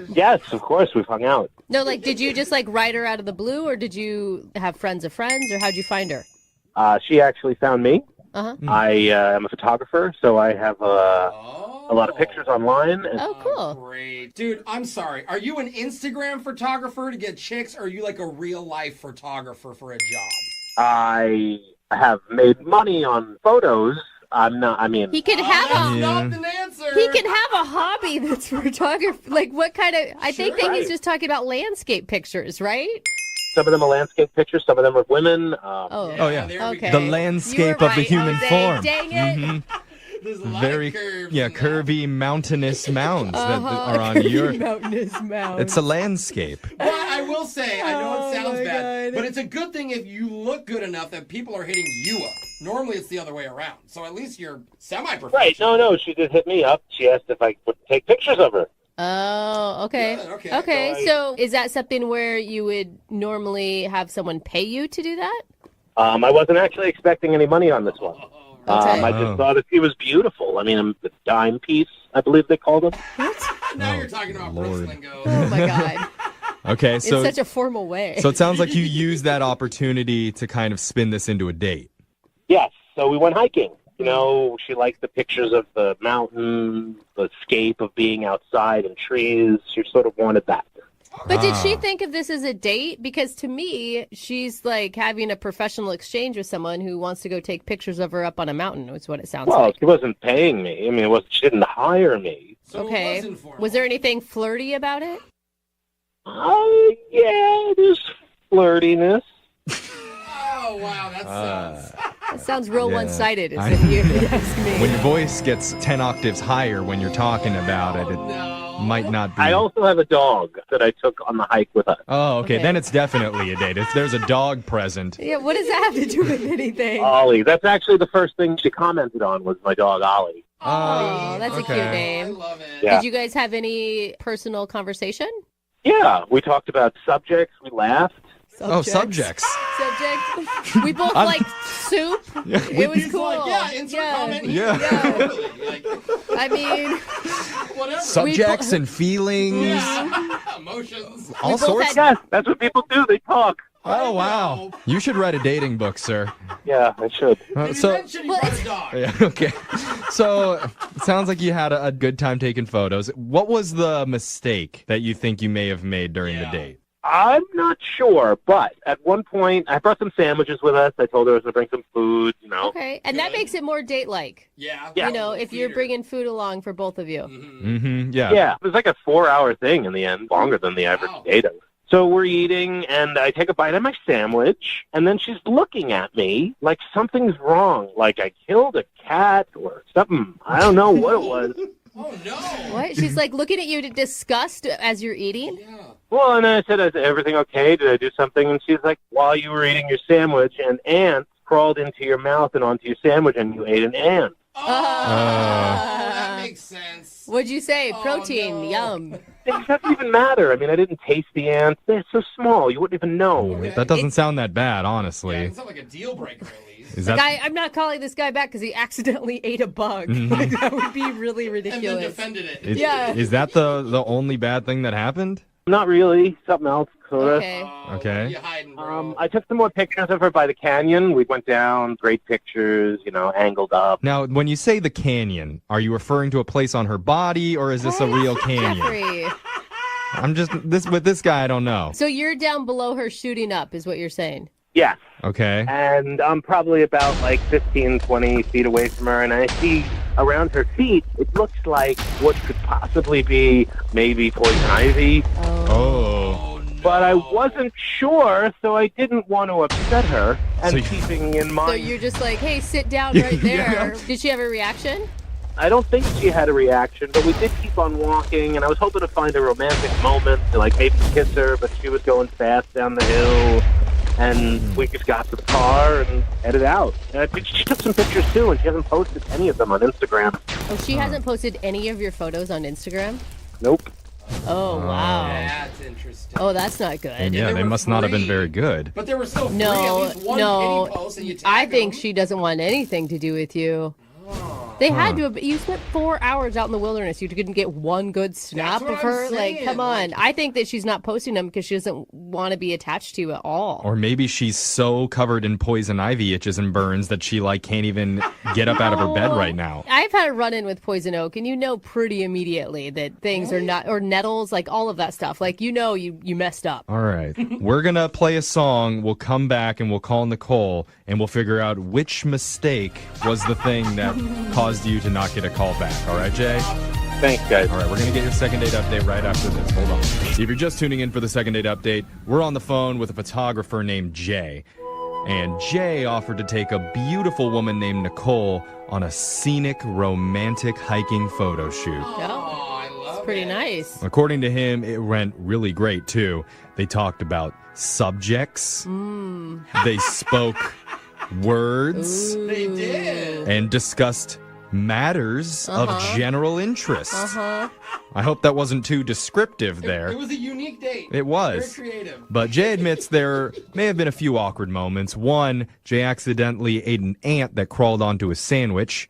Yes, of course, we've hung out. No, like, did you just like write her out of the blue, or did you have friends of friends, or how'd you find her? She actually found me. Uh-huh. I am a photographer, so I have a lot of pictures online. And Oh, cool. Great. Dude, I'm sorry. Are you an Instagram photographer to get chicks, or are you like a real-life photographer for a job? I have made money on photos. I'm not, I mean... He can have That's a not an answer. he can have a hobby that's photography. Like what kind of? I think that he's just talking about landscape pictures, right? Some of them are landscape pictures, some of them are women. Oh, yeah. There we okay. The go. landscape You were of the right, human Jose. form. Dang it. Mhm. There's a lot Very, of curves yeah, in that. curvy mountainous mounds that are on your... mountainous mounds. It's a landscape. But I will say, I know Oh, it sounds my bad, God. but it's a good thing if you look good enough that people are hitting you up. Normally it's the other way around. So at least you're semi-professional. Right, no, she did hit me up. She asked if I would take pictures of her. Oh, okay. Good, okay. Okay, so is that something where you would normally have someone pay you to do that? I wasn't actually expecting any money on this one. Okay. I just thought that she was beautiful. I mean, the dime piece, I believe they called them. Now you're talking about Brooks lingo. Oh my God. Okay, so... In such a formal way. So it sounds like you used that opportunity to kind of spin this into a date. Yes, so we went hiking. You know, she liked the pictures of the mountain, the escape of being outside and trees. She sort of wanted that. But did she think of this as a date? Because to me, she's like having a professional exchange with someone who wants to go take pictures of her up on a mountain, is what it sounds Well, like. she wasn't paying me. I mean, she didn't hire me. So Okay. it was informal. Was there anything flirty about it? Yeah, there's flirtiness. Oh, wow, that sounds... That sounds real Yeah. one-sided, I- if you ask me. When your voice gets 10 octaves higher when you're talking about it, it might not be... I also have a dog that I took on the hike with us. Oh, okay. Okay. Then it's definitely a date. If there's a dog present. Yeah, what does that have to do with anything? Ollie. That's actually the first thing she commented on was my dog, Ollie. Oh, that's a cute name. I love it. Yeah. Did you guys have any personal conversation? Yeah, we talked about subjects. We laughed. Oh, subjects. Subject. We both like soup. It was He's cool. like, yeah, insert comment here. Yeah. Totally. Like, I mean, whatever. Subjects and feelings. Yeah. Emotions. All both sorts. had- Yes, that's what people do. They talk. Oh, wow. You should write a dating book, sir. Yeah, I should. Did you So, mention he brought a dog? yeah, okay. So, it sounds like you had a good time taking photos. What was the mistake that you think you may have made during the date? I'm not sure, but at one point, I brought some sandwiches with us. I told her I was going to bring some food, Okay, and that makes it more date-like. Yeah. You know, if you're bringing food along for both of you. Mm-hmm. Yeah. Yeah, it was like a 4-hour thing in the end, longer than the average date. So we're eating, and I take a bite of my sandwich, and then she's looking at me like something's wrong, like I killed a cat or something. I don't know what it was. Oh, no. What? She's like looking at you in disgust as you're eating? Yeah. Well, and I said, is everything okay? Did I do something? And she's like, while you were eating your sandwich, an ant crawled into your mouth and onto your sandwich, and you ate an ant. Oh, that makes sense. What'd you say? Protein, yum. It doesn't even matter. I mean, I didn't taste the ants. They're so small, you wouldn't even know. That doesn't sound that bad, honestly. It's not like a deal breaker, at least. Is Like, that... I'm not calling this guy back because he accidentally ate a bug. Mhm. Like, that would be really ridiculous. And then defended it. Is that the only bad thing that happened? Not really. Something else, sort of. Okay. Okay. I took some more pictures of her by the canyon. We went down, great pictures, angled up. Now, when you say the canyon, are you referring to a place on her body, or is this a real canyon? Jeffrey. I'm just with this guy. I don't know. So you're down below her shooting up is what you're saying? Yeah. Okay. And I'm probably about like 15, 20 feet away from her, and I see around her feet, it looks like what could possibly be maybe poison ivy. Oh. But I wasn't sure, so I didn't want to upset her. And keeping in So mind, you're just like, hey, sit down right there. Did she have a reaction? I don't think she had a reaction, but we did keep on walking, and I was hoping to find a romantic moment to like maybe kiss her, but she was going fast down the hill. And we just got to the car and headed out. She took some pictures, too, and she hasn't posted any of them on Instagram. Oh, she hasn't posted any of your photos on Instagram? Nope. Oh, wow. That's interesting. Oh, that's not good. And yeah, they must not have been very good. But there were still No, at least one no. pity post, and you I think she doesn't want anything to do with you. They had to have. You spent 4 hours out in the wilderness. You couldn't get one good snap what of I'm her. saying, Like, come on. I think that she's not posting them because she doesn't want to be attached to you at all. Or maybe she's so covered in poison ivy itches and burns that she can't even get up out of her bed right now. I've had a run-in with poison oak, and you know pretty immediately that things are not, or nettles, like all of that stuff. Like, you know you messed up. All right. We're going to play a song. We'll come back and we'll call Nicole and we'll figure out which mistake was the thing that caused you to not get a call back. All right, Jay? Thanks, guys. All right, we're going to get your second date update right after this. Hold on. If you're just tuning in for the second date update, we're on the phone with a photographer named Jay. And Jay offered to take a beautiful woman named Nicole on a scenic, romantic hiking photo shoot. Oh, it's pretty nice. According to him, it went really great, too. They talked about subjects. They spoke words. They did. And discussed matters of general interest. I hope that wasn't too descriptive there. It was a unique date. It was. Very creative. But Jay admits there may have been a few awkward moments. One, Jay accidentally ate an ant that crawled onto his sandwich.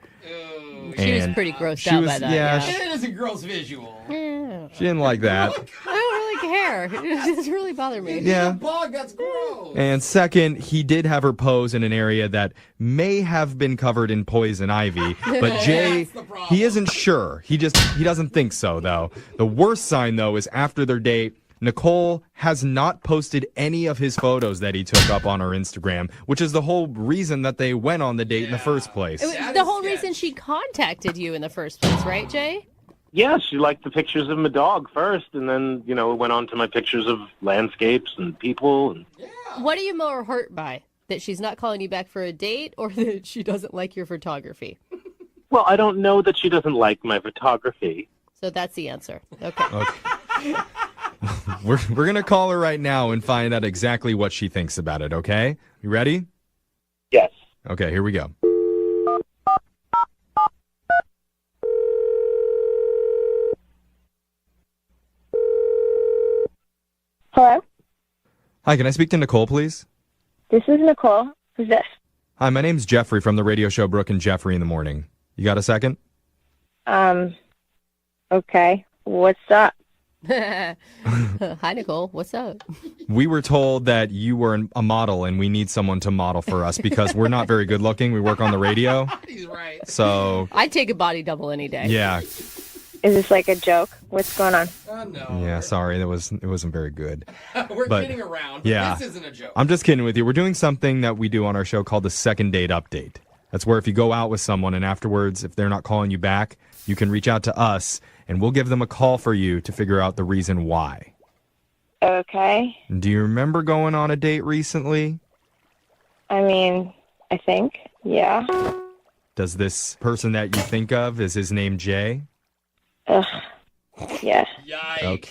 She was pretty grossed out by that. Yeah, It is a gross visual. she didn't like that. I don't really care. It doesn't really bother me. Yeah. Bug, that's gross. And second, he did have her pose in an area that may have been covered in poison ivy, but Jay, he isn't sure. He doesn't think so, though. The worst sign, though, is after their date, Nicole has not posted any of his photos that he took up on her Instagram, which is the whole reason that they went on the date in the first place. The whole reason she contacted you in the first place, right, Jay? Yeah, she liked the pictures of my dog first, and then, it went on to my pictures of landscapes and people. And What are you more hurt by? That she's not calling you back for a date, or that she doesn't like your photography? Well, I don't know that she doesn't like my photography. So that's the answer. Okay. We're going to call her right now and find out exactly what she thinks about it, okay? You ready? Yes. Okay, here we go. Hello? Hi, can I speak to Nicole, please? This is Nicole. Who's this? Hi, my name's Jeffrey from the radio show Brooke and Jeffrey in the Morning. You got a second? Okay. What's up? Hi, Nicole. What's up? We were told that you were a model and we need someone to model for us because we're not very good looking. We work on the radio. He's right. So, I'd take a body double any day. yeah. Is this like a joke? What's going on? No. Yeah, sorry, it wasn't very good. We're But, kidding around. Yeah, This isn't a joke. I'm just kidding with you. We're doing something that we do on our show called the second date update. That's where if you go out with someone and afterwards, if they're not calling you back, you can reach out to us and we'll give them a call for you to figure out the reason why. Okay. Do you remember going on a date recently? I mean, I think, yeah. Does this person that you think of, is his name Jay? Ugh. Yeah. Okay.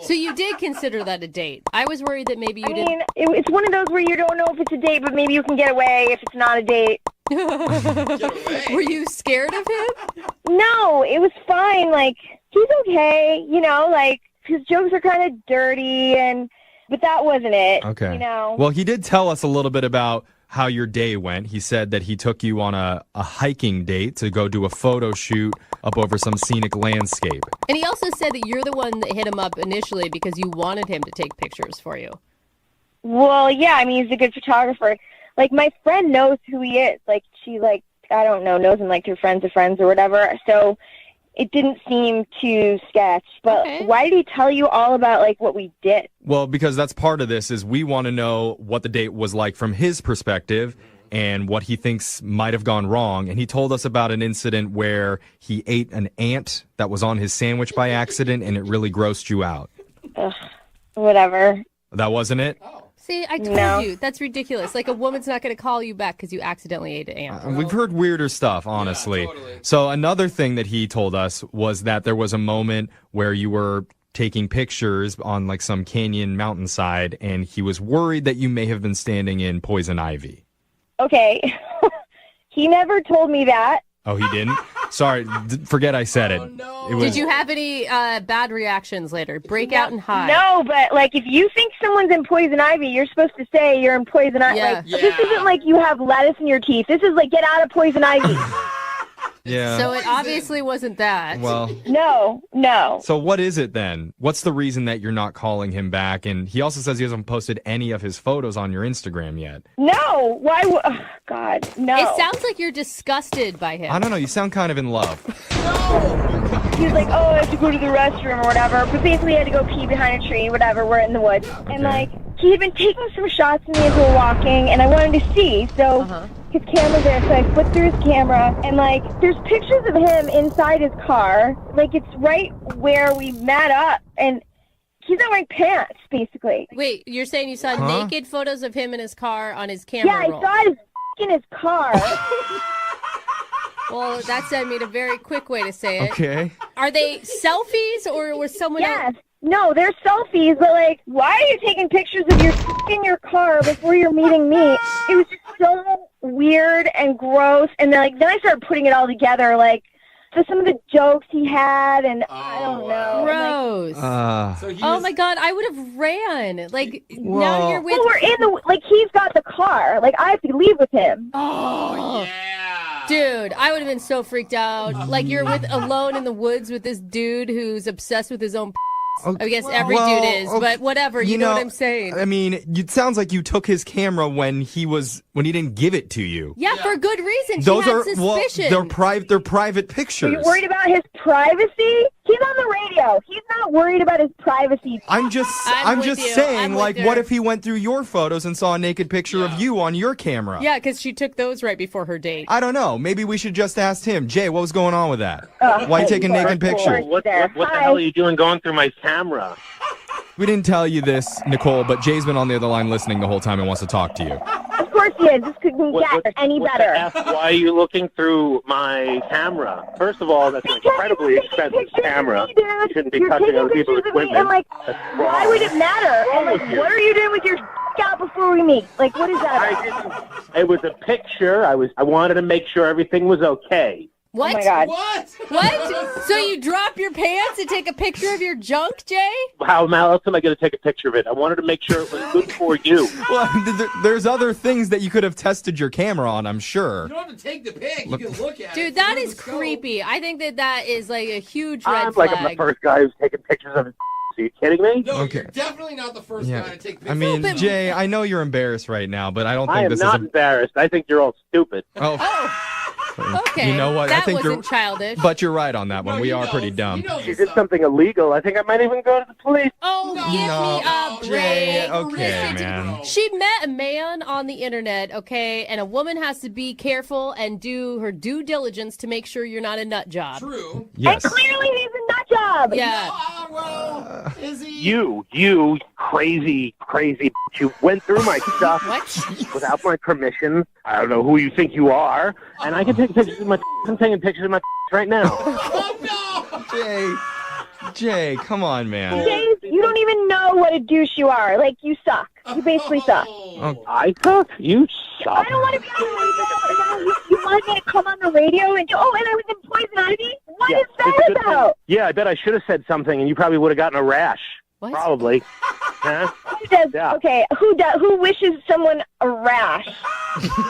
So you did consider that a date? I was worried that maybe you I didn't. mean, it's one of those where you don't know if it's a date, but maybe you can get away if it's not a date. Were you scared of him? No, it was fine. Like, he's okay, you know, like, his jokes are kind of dirty, but that wasn't it. Okay. You know? Well, he did tell us a little bit about how your day went. He said that he took you on a hiking date to go do a photo shoot up over some scenic landscape. And he also said that you're the one that hit him up initially because you wanted him to take pictures for you. Well, yeah, I mean, he's a good photographer. Like, my friend knows who he is. Like, she, like, I don't know, knows him, like, through friends of friends or whatever. So it didn't seem too sketch. But why did he tell you all about, like, what we did? Well, because that's part of this is we want to know what the date was like from his perspective and what he thinks might have gone wrong. And he told us about an incident where he ate an ant that was on his sandwich by accident and it really grossed you out. Ugh, whatever. That wasn't it? See, I told you. That's ridiculous. Like, a woman's not going to call you back because you accidentally ate an ant. We've heard weirder stuff, honestly. So another thing that he told us was that there was a moment where you were taking pictures on like some canyon mountainside and he was worried that you may have been standing in poison ivy. Okay. He never told me that. Oh, he didn't? Sorry, forget I said it. It was, Did you have any bad reactions later? Break out and hide? No, but, like, if you think someone's in poison ivy, you're supposed to say you're in poison ivy. Yeah. Like, this isn't like you have lettuce in your teeth. This is like, get out of poison ivy. yeah. So it obviously wasn't that. Well, No. so what is it then? What's the reason that you're not calling him back? And he also says he hasn't posted any of his photos on your Instagram yet. No. Why would... Oh, God, no. It sounds like you're disgusted by him. I don't know. You sound kind of in love. He was like, oh, I have to go to the restroom or whatever. But basically, I had to go pee behind a tree, whatever. We're in the woods. And, like, he had been taking some shots of me as we were walking, and I wanted to see. So his camera's there, so I flipped through his camera. And, like, there's pictures of him inside his car. Like, it's right where we met up. And he's not wearing pants, basically. Wait, you're saying you saw naked photos of him in his car on his camera roll? Yeah, I saw his in his car. Well, that's, I mean, a very quick way to say it. Okay. Are they selfies or was someone else? No, they're selfies, but, like, why are you taking pictures of your in your car before you're meeting me? It was just so weird and gross. And then I started putting it all together, like, just some of the jokes he had, and I don't know. Gross. Oh my God, I would have ran. Like, now you're with... Well, we're in the... Like, he's got the car. Like, I have to leave with him. Oh, yeah. Dude, I would have been so freaked out. Like, you're alone in the woods with this dude who's obsessed with his own... I guess every dude is, but whatever. You know what I'm saying? I mean, it sounds like you took his camera when he didn't give it to you. Yeah, for good reason. Those she had are suspicion. they're private pictures. Are you worried about his privacy? He's on the radio. He's not worried about his privacy. I'm just saying, like, what if he went through your photos and saw a naked picture of you on your camera? Yeah, because she took those right before her date. I don't know. Maybe we should just ask him. Jay, what was going on with that? Why are you taking naked pictures? What the hell are you doing going through my camera? We didn't tell you this, Nicole, but Jay's been on the other line listening the whole time and wants to talk to you. Of course he is. This couldn't get any better. Why are you looking through my camera? First of all, that's an incredibly expensive camera. You shouldn't be touching other people's equipment. And, like, why would it matter? And, like, what are you doing with your out before we meet? Like, what is that about? It was a picture. I wanted to make sure everything was okay. What? Oh my God. What? So you drop your pants and take a picture of your junk, Jay? How else am I going to take a picture of it? I wanted to make sure it was good for you. Well, there's other things that you could have tested your camera on, I'm sure. You don't have to take the pic. You can look at it. Dude, that is creepy. I think that is like a huge red I'm flag. the first guy who's taking pictures of his. Are you kidding me? No, you're definitely not the first guy to take pictures. I mean, Jay, I know you're embarrassed right now, but I don't think I am this not is embarrassed. I think you're all stupid. Oh. Okay. You know what? That I think wasn't you're childish. But you're right on that one. We are pretty dumb. She did something illegal. I think I might even go to the police. Oh, give me a Jay, break. okay, Listen to- man. She met a man on the internet, okay? And a woman has to be careful and do her due diligence to make sure you're not a nut job. True. Yes. And clearly he's a nut job. Yeah. Is he? You crazy bitch. You went through my stuff without my permission. I don't know who you think you are, and I can take pictures of my. I'm taking pictures of my right now. Oh no! Jay, come on, man. Dave, you don't even know what a douche you are. Like, you suck. You basically suck. Oh, I suck. You suck. I don't want to be on the radio. You wanted me to come on the radio and and I was in Poison Ivy? What is that about? Yeah, I bet I should have said something, and you probably would have gotten a rash. What? Probably. Huh? Who does? Yeah. Okay, who wishes someone a rash?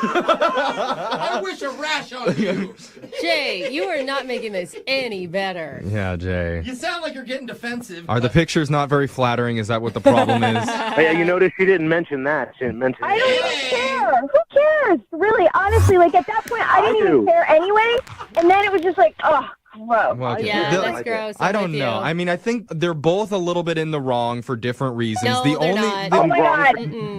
I wish a rash on you. Jay, you are not making this any better. Yeah, Jay. You sound like you're getting defensive. Are the pictures not very flattering? Is that what the problem is? Oh, yeah, you notice she didn't mention that. She didn't mention I don't even care. Who cares? Really, honestly, like at that point, I didn't even care anyway. And then it was just like, oh, gross. Well, Yeah, that's gross. I I'm don't with know. you. I mean, I think they're both a little bit in the wrong for different reasons. No, the they're only not. The, Oh my God.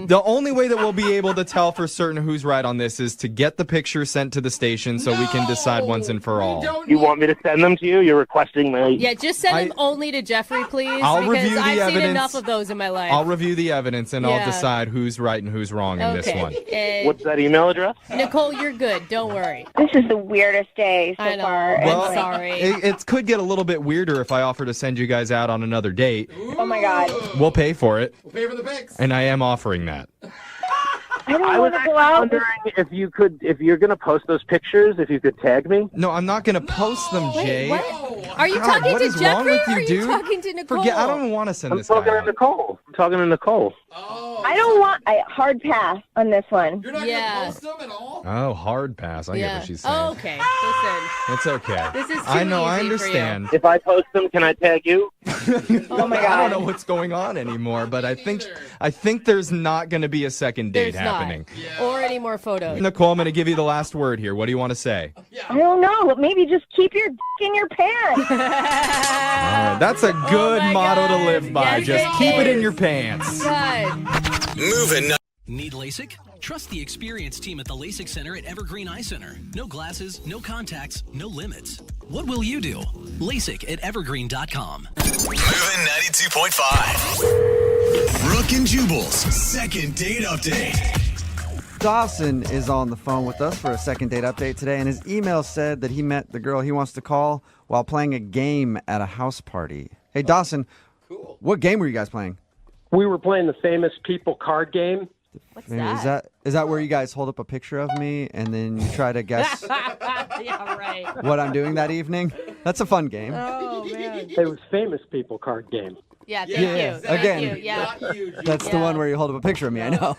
the only way that we'll be able to tell for certain who's right on this is to get the picture sent to the station so we can decide once and for all. You want me to send them to you? You're requesting my... Yeah, just send them only to Jeffrey, please. I'll because review the I've seen evidence. enough of those in my life. I'll review the evidence and Yeah. I'll decide who's right and who's wrong in this one. And What's that email address? Nicole, you're good. Don't worry. This is the weirdest day so I know. far. I'm sorry. It could get a little bit weirder if I offer to send you guys out on another date. Oh my God. We'll pay for it, We'll pay for the pics. and I am offering that. I don't I was want to go out. wondering if you're going to post those pictures, if you could tag me. No, I'm not going to post them, Jay. What? Are you God, talking what to is Jeffrey wrong with or you, are you dude? talking to Nicole? Forget. I don't even want to send I'm this guy talking to out. Nicole. I'm talking to Nicole. I don't want hard pass on this one. You're not Yeah. gonna post them at all? Oh, hard pass. I get what she's saying. Oh, okay. Listen. It's okay. This is too I know. I easy for you. understand. If I post them, can I tag you? Oh my I God. don't know what's going on anymore, but I think there's not going to be a second date There's happening. not. Or any more photos. Nicole, I'm going to give you the last word here. What do you want to say? I don't know. Maybe just keep your dick in your pants. All right, that's a good my motto to God. live by. Yes, Just it keep it in is. your pants. God. Moving. Need LASIK? Trust the experienced team at the LASIK Center at Evergreen Eye Center. No glasses, no contacts, no limits. What will you do? LASIK at evergreen.com. Moving 92.5. Brooke and Jubal's second date update. Dawson is on the phone with us for a second date update today, and his email said that he met the girl he wants to call while playing a game at a house party. Hey, Dawson, what game were you guys playing? We were playing the Famous People card game. What's Is that where you guys hold up a picture of me and then you try to guess Yeah, right. what I'm doing that evening? That's a fun game. Oh, man. It was Famous People card game. Yeah, thank Yeah, you. Thank again. you. Yeah. That's the one where you hold up a picture of me, I know.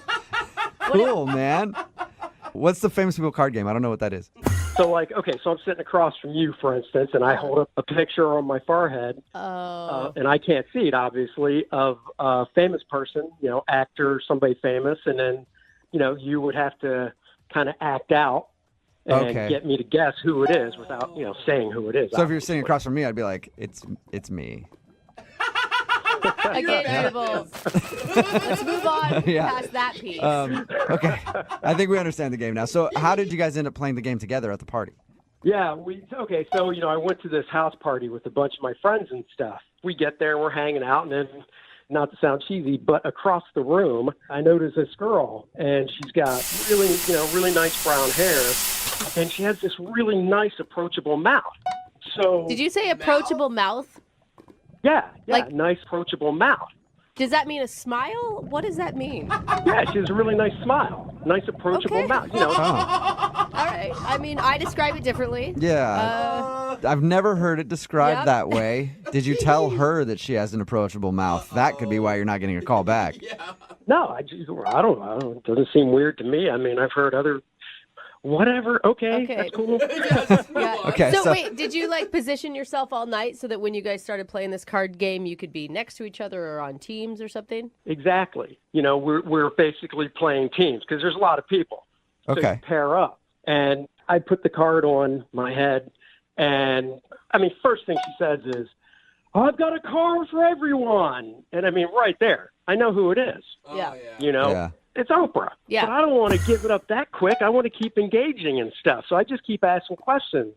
Cool, man. What's the Famous People card game? I don't know what that is. So, like, okay, so I'm sitting across from you, for instance, and I hold up a picture on my forehead, and I can't see it, obviously, of a famous person, actor, somebody famous, and then, you would have to kind of act out and get me to guess who it is without, saying who it is. So if you're sitting across from me, I'd be like, it's me. Okay, Jubal. Let's move on past that piece. Okay. I think we understand the game now. So how did you guys end up playing the game together at the party? Yeah, so, I went to this house party with a bunch of my friends and stuff. We get there, we're hanging out, and then, not to sound cheesy, but across the room, I notice this girl, and she's got really nice brown hair, and she has this really nice, approachable mouth. So Did you say approachable mouth? Yeah, Like- nice, approachable mouth. Does that mean a smile? What does that mean? Yeah, she has a really nice smile, nice, approachable Okay. mouth. All right. I mean, I describe it differently. Yeah. I've never heard it described Yep. that way. Did you tell her that she has an approachable mouth? That could be why you're not getting a call back. No, I don't know. It doesn't seem weird to me. I mean, I've heard other, whatever. Okay. That's cool. Yeah. Okay, So so- wait, did you position yourself all night so that when you guys started playing this card game, you could be next to each other or on teams or something? Exactly. We're basically playing teams because there's a lot of people. So Okay. you pair up. And I put the card on my head, and I mean, first thing she says is, "I've got a card for everyone," and I mean, right there, I know who it is. Yeah. You know, Yeah. it's Oprah. Yeah. But I don't want to give it up that quick. I want to keep engaging and stuff. So I just keep asking questions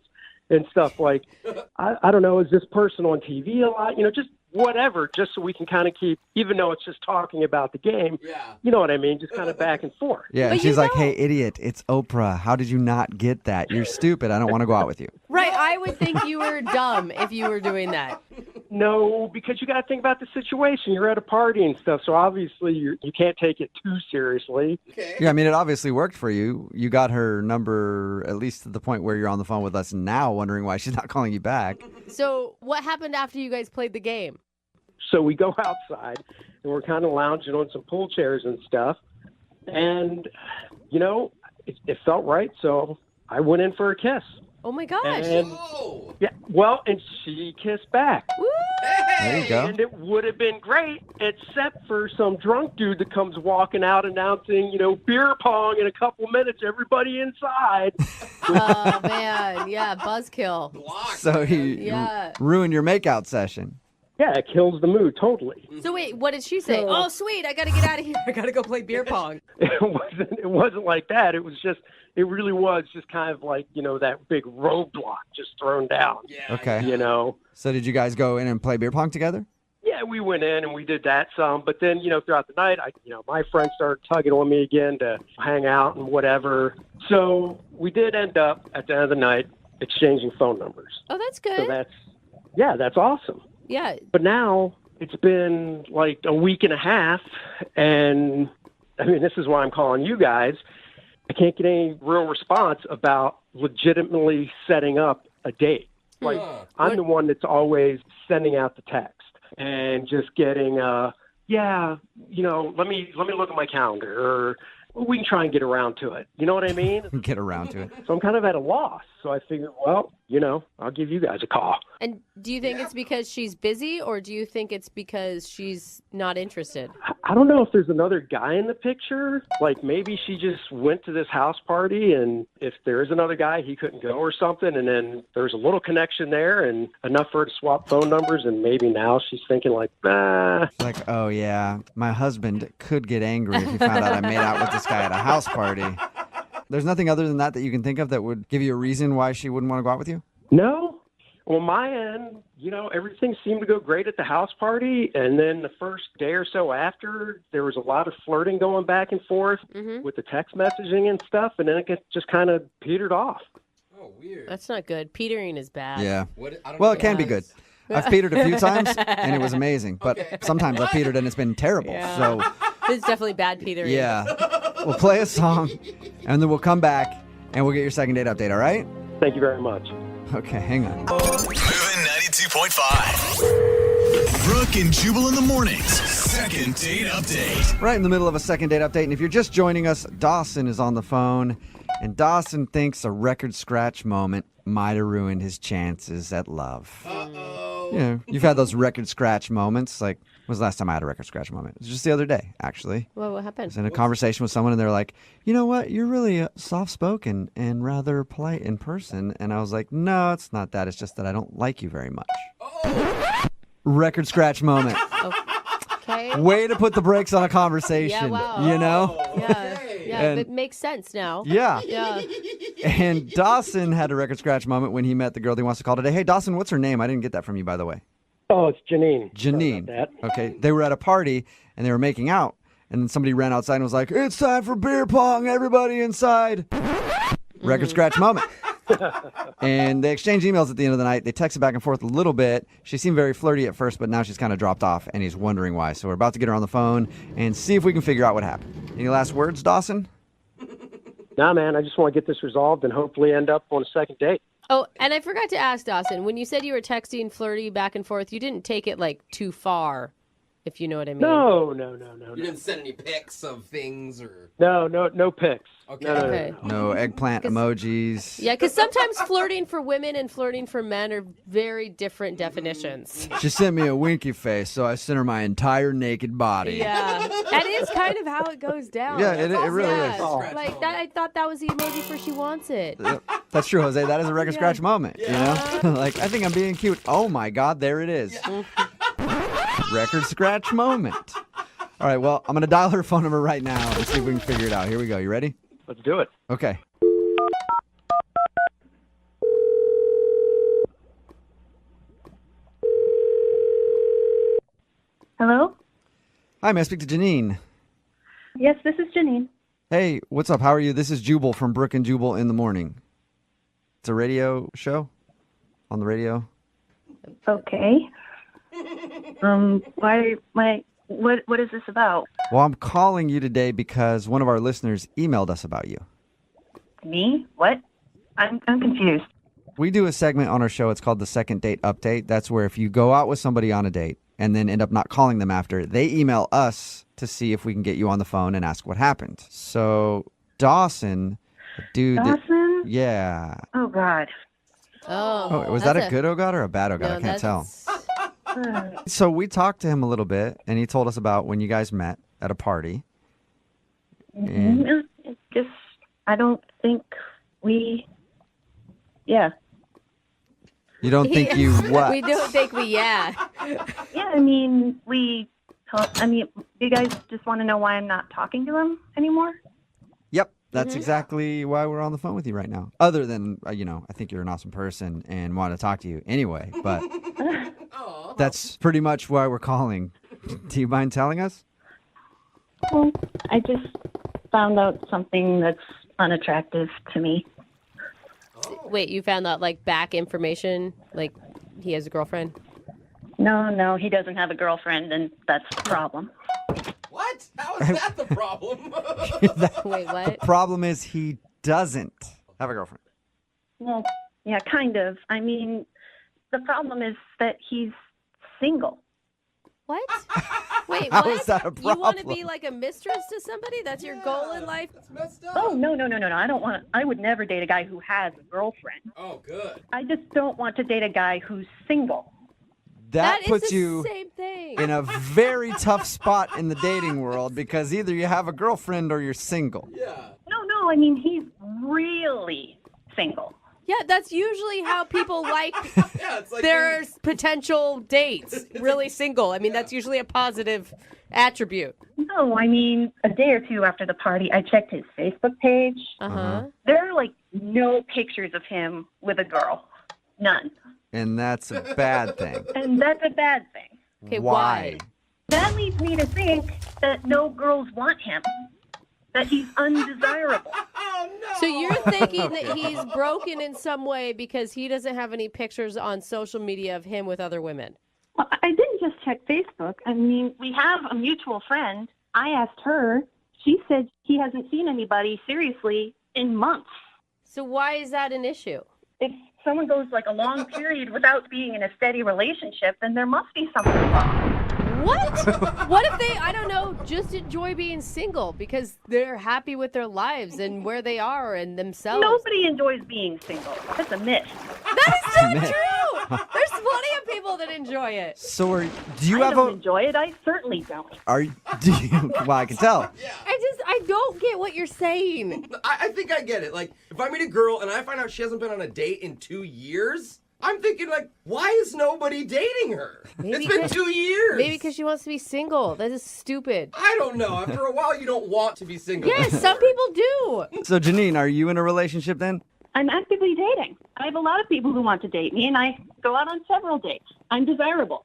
and stuff like, I don't know, is this person on TV a lot? You know, just whatever, just so we can kind of keep, even though it's just talking about the game, you know what I mean? Just kind of back and forth. Yeah, and she's like, hey, idiot, it's Oprah. How did you not get that? You're stupid. I don't want to go out with you. Right. I would think you were dumb if you were doing that. No, because you got to think about the situation. You're at a party and stuff, so obviously you can't take it too seriously. Yeah, I mean, it obviously worked for you. You got her number at least to the point where you're on the phone with us now wondering why she's not calling you back. So what happened after you guys played the game? So we go outside, and we're kind of lounging on some pool chairs and stuff. And, you know, it felt right, so I went in for a kiss. Oh, my gosh. And, yeah, well, and she kissed back. There you go. And it would have been great, except for some drunk dude that comes walking out announcing, you know, beer pong in a couple minutes, everybody inside. Oh, man. Yeah, buzzkill. So he ruined your makeout session. Yeah, it kills the mood totally. So wait, what did she say? So- Oh, sweet, I got to get out of here. I got to go play beer pong. It wasn't like that. It really was just kind of like, you know, that big roadblock just thrown down. Okay. You know? So did you guys go in and play beer pong together? Yeah, we went in and we did that some, but then, you know, throughout the night, my friends started tugging on me again to hang out and whatever. So we did end up at the end of the night exchanging phone numbers. Oh, that's good. So that's awesome. Yeah. But now it's been like a week and a half, and I mean, this is why I'm calling you guys. I can't get any real response about legitimately setting up a date. Like, I'm the one that's always sending out the text and just getting, yeah, you know, let me look at my calendar, or we can try and get around to it. You know what I mean? Get around to it. So I'm kind of at a loss. So I figured, well, you know, I'll give you guys a call. And do you think it's because she's busy, or do you think it's because she's not interested? I don't know if there's another guy in the picture. Like, maybe she just went to this house party, and if there is another guy, he couldn't go or something. And then there's a little connection there and enough for her to swap phone numbers. And maybe now she's thinking like, Like, oh, yeah, my husband could get angry if he found out I made out with this guy at a house party. There's nothing other than that you can think of that would give you a reason why she wouldn't want to go out with you? No. On my end, you know, everything seemed to go great at the house party. And then the first day or so after, there was a lot of flirting going back and forth with the text messaging and stuff. And then it just kind of petered off. Oh, weird. That's not good. Petering is bad. Yeah. Well, it can be good. I've petered a few times, and it was amazing. But sometimes I've petered, and it's been terrible. Yeah. So, This is definitely bad petering. yeah. We'll play a song, and then we'll come back, and we'll get your second date update, all right? Thank you very much. Okay, hang on. Moving 92.5. Brooke and Jubal in the mornings. Second date update. Right in the middle of a second date update, and if you're just joining us, Dawson is on the phone, and Dawson thinks a record scratch moment might have ruined his chances at love. You know, you've had those record scratch moments. Like, when was the last time I had a record scratch moment? It was just the other day, actually. Well, what I happened? was in a conversation with someone, and they're like, you know what? You're really soft-spoken and rather polite in person. And I was like, no, it's not that. It's just that I don't like you very much. Record scratch moment. Okay. Way to put the brakes on a conversation. Yeah, wow. You know? Yeah, yeah, And- it makes sense now. Yeah. Yeah. And Dawson had a record scratch moment when he met the girl that he wants to call today. Hey, Dawson, what's her name? I didn't get that from you, by the way. Oh, it's Janine. Janine. Sorry about that. Okay. They were at a party, and they were making out. And then somebody ran outside and was like, it's time for beer pong. Everybody inside. Record scratch moment. And they exchanged emails at the end of the night. They texted back and forth a little bit. She seemed very flirty at first, but now she's kind of dropped off, and he's wondering why. So we're about to get her on the phone and see if we can figure out what happened. Any last words, Dawson? Nah, man, I just want to get this resolved and hopefully end up on a second date. Oh, and I forgot to ask Dawson, when you said you were texting flirty back and forth, you didn't take it like too far, if you know what I mean. No. You didn't send any pics of things or... No pics. Okay. No. Okay. No eggplant emojis. Yeah, because sometimes flirting for women and flirting for men are very different definitions. She sent me a winky face, so I sent her my entire naked body. Yeah, that is kind of how it goes down. Yeah, it really Yeah. is. Like that, I thought that was the emoji for she wants it. Yep. That's true, Jose. That is a record scratch moment, you know? Like, I think I'm being cute. Oh, my God, there it is. Record scratch moment. All right, well, I'm going to dial her phone number right now and see if we can figure it out. Here we go. You ready? Let's do it. Okay. Hello? Hi, may I speak to Janine? Yes, this is Janine. Hey, what's up? How are you? This is Jubal from Brooke and Jubal in the Morning. It's a radio show on the radio. Okay. What is this about? Well, I'm calling you today because one of our listeners emailed us about you. Me? What? I'm confused. We do a segment on our show. It's called the Second Date Update. That's where if you go out with somebody on a date and then end up not calling them after, they email us to see if we can get you on the phone and ask what happened. So Dawson, a dude. Dawson? Yeah. Oh, God. Oh, was that a good oh God or a bad oh God? I can't tell. So we talked to him a little bit, and he told us about when you guys met at a party. And I don't think yeah. You don't think you what? We don't think Yeah, I mean, you guys just want to know why I'm not talking to him anymore? Yep, that's exactly why we're on the phone with you right now. Other than, I think you're an awesome person and want to talk to you anyway, but that's pretty much why we're calling. Do you mind telling us? Well, I just found out something that's unattractive to me. Wait, you found out like back information? Like he has a girlfriend? No, he doesn't have a girlfriend, and that's the problem. What? How is that the problem? Wait, what? The problem is he doesn't have a girlfriend. Well, yeah, kind of. I mean, the problem is that he's single. What? Wait, How what? is that a You want to problem? be like a mistress to somebody? That's your goal in life? That's messed up. Oh, no. I would never date a guy who has a girlfriend. Oh, good. I just don't want to date a guy who's single. That is puts the you same thing. in a very tough spot in the dating world because either you have a girlfriend or you're single. Yeah. No, I mean, he's really single. Yeah, that's usually how people like It's like their potential dates. Really single. I mean, that's usually a positive attribute. No, I mean, a day or two after the party, I checked his Facebook page. Uh-huh. There are, no pictures of him with a girl. None. And that's a bad thing. And that's a bad thing. Okay, Why? That leads me to think that no girls want him. That he's undesirable. Oh, no. So you're thinking that he's broken in some way because he doesn't have any pictures on social media of him with other women? Well, I didn't just check Facebook. I mean, we have a mutual friend. I asked her. She said he hasn't seen anybody seriously in months. So why is that an issue? If someone goes a long period without being in a steady relationship, then there must be something wrong. What? What if they, I don't know, just enjoy being single because they're happy with their lives and where they are and themselves? Nobody enjoys being single. That's a myth. That is not true. There's plenty of people that enjoy it. So do you I have don't enjoy it. I certainly don't. Well, I can tell. I don't get what you're saying. I think I get it. Like, if I meet a girl and I find out she hasn't been on a date in 2 years, I'm thinking, why is nobody dating her? It's been 2 years. Maybe because she wants to be single. That is stupid. I don't know. After a while, you don't want to be single. Yes, some people do. So, Janine, are you in a relationship then? I'm actively dating. I have a lot of people who want to date me, and I go out on several dates. I'm desirable.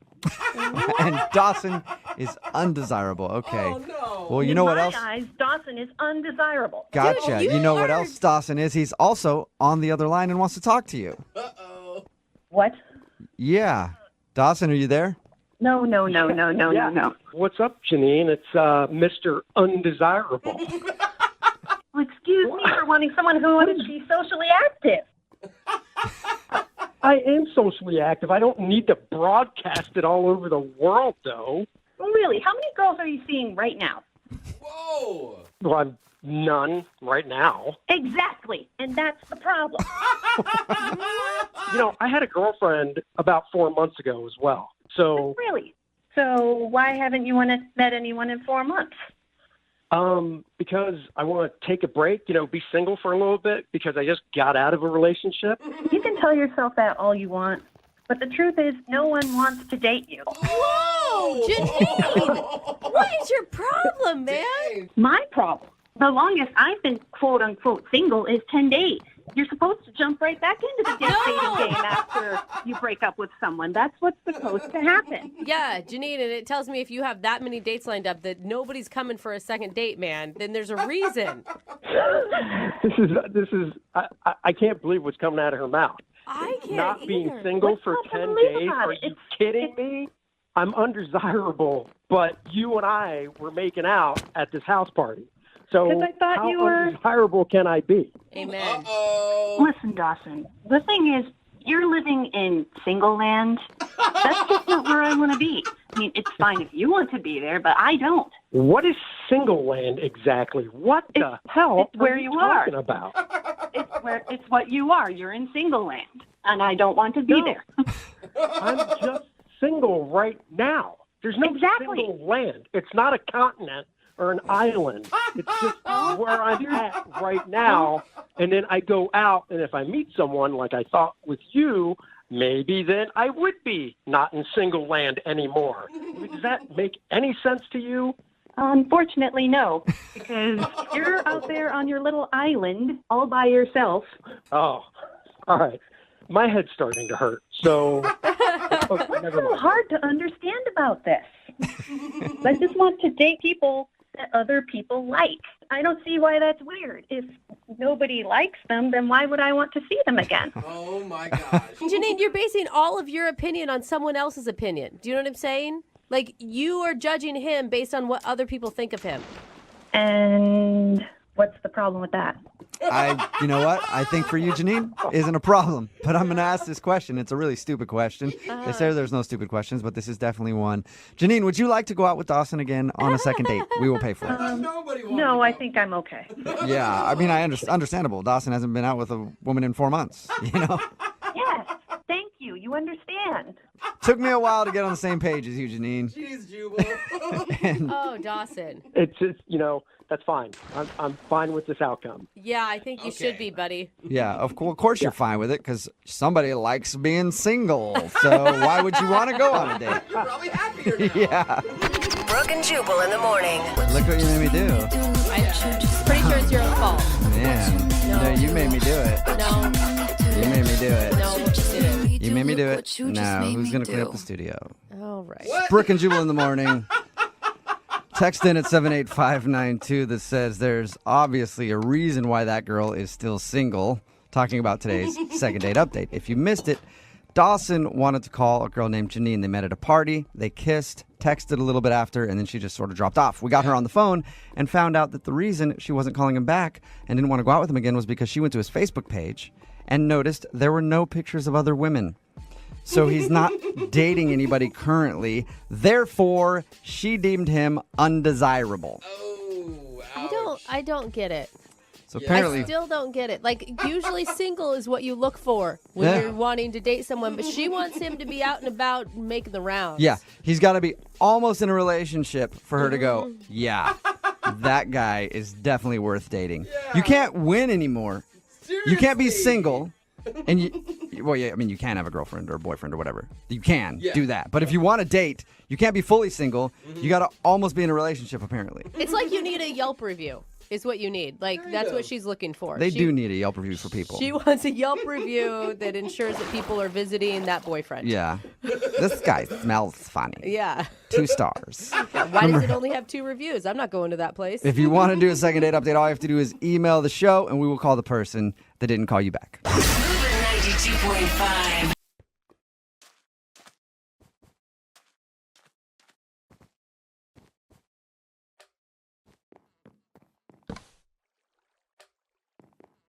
And Dawson is undesirable. Okay. Oh, no. Well, you know what else? In my eyes, Dawson is undesirable. Gotcha. Dude, you know what else Dawson is? He's also on the other line and wants to talk to you. Uh-oh. What? Yeah. Dawson, are you there? No. What's up, Janine? It's Mr. Undesirable. Well, excuse me for wanting someone who wants to be socially active. I am socially active. I don't need to broadcast it all over the world, though. Really? How many girls are you seeing right now? Whoa. Well, I'm none right now. Exactly. And that's the problem. I had a girlfriend about 4 months ago as well. So Really? So why haven't you met anyone in 4 months? Because I want to take a break, be single for a little bit because I just got out of a relationship. You can tell yourself that all you want, but the truth is no one wants to date you. Whoa, Janine! What is your problem, man? My problem. The longest I've been quote-unquote single is 10 days. You're supposed to jump right back into the dating game after you break up with someone. That's what's supposed to happen. Yeah, Janine, and it tells me if you have that many dates lined up that nobody's coming for a second date, man, then there's a reason. This is. I can't believe what's coming out of her mouth. I can't Not being either. single What's for not to 10 believe days? about Are it? you kidding me? I'm undesirable, but you and I were making out at this house party. So 'Cause I thought how you were- undesirable can I be? Amen. Listen, Dawson, the thing is, you're living in single land. That's just not where I want to be. I mean, it's fine if you want to be there, but I don't. What is single land exactly? What the hell It's where are you talking are. about? It's what you are. You're in single land, and I don't want to be there. I'm just single right now. There's no single land. It's not a continent or an island. It's just where I'm at right now. And then I go out, and if I meet someone like I thought with you, maybe then I would be not in single land anymore. Does that make any sense to you? Unfortunately, no, because you're out there on your little island all by yourself. Oh, all right. My head's starting to hurt. So What's so hard to understand about this? I just want to date people that other people like. I don't see why that's weird. If nobody likes them, then why would I want to see them again? Oh, my gosh. Janine, you're basing all of your opinion on someone else's opinion. Do you know what I'm saying? Like, you are judging him based on what other people think of him. And what's the problem with that? You know what? I think for you, Janine, isn't a problem. But I'm going to ask this question. It's a really stupid question. They say there's no stupid questions, but this is definitely one. Janine, would you like to go out with Dawson again on a second date? We will pay for it. No, I think I'm okay. Yeah, I mean, understandable. Dawson hasn't been out with a woman in 4 months, Yes, thank you. You understand. Took me a while to get on the same page as you, Janine. Jeez, Jubal. Oh, Dawson. it's that's fine. I'm fine with this outcome. Yeah, I think you should be, buddy. Yeah, of course you're fine with it because somebody likes being single. So why would you want to go on a date? You're probably happier now. Yeah. Brooke and Jubal in the morning. Look what you made me do. I'm pretty sure it's your own fault. Man. No, you made me do it. No. You made me do it. No, what you did. You made me do it. No, who's going to clean up the studio? All right. Brooke and Jubal in the morning. Text in at 78592 that says there's obviously a reason why that girl is still single. Talking about today's second date update. If you missed it, Dawson wanted to call a girl named Janine. They met at a party. They kissed, texted a little bit after, and then she just sort of dropped off. We got her on the phone and found out that the reason she wasn't calling him back and didn't want to go out with him again was because she went to his Facebook page and noticed there were no pictures of other women. So he's not dating anybody currently. Therefore, she deemed him undesirable. I don't get it. So apparently, I still don't get it. Like, usually single is what you look for when you're wanting to date someone, but she wants him to be out and about making the rounds. yeah, he's got to be almost in a relationship for her to go, yeah, that guy is definitely worth dating. You can't win anymore. You can't be single. And you can have a girlfriend or a boyfriend or whatever. You can do that. But if you want to date, you can't be fully single. You got to almost be in a relationship, apparently. It's like you need a Yelp review. Is what you need. Like, that's what she's looking for. They do need a Yelp review for people. She wants a Yelp review that ensures that people are visiting that boyfriend. Yeah. This guy smells funny. Yeah. 2 stars. Why does it only have 2 reviews? I'm not going to that place. If you want to do a second date update, all you have to do is email the show, and we will call the person that didn't call you back. 92.5.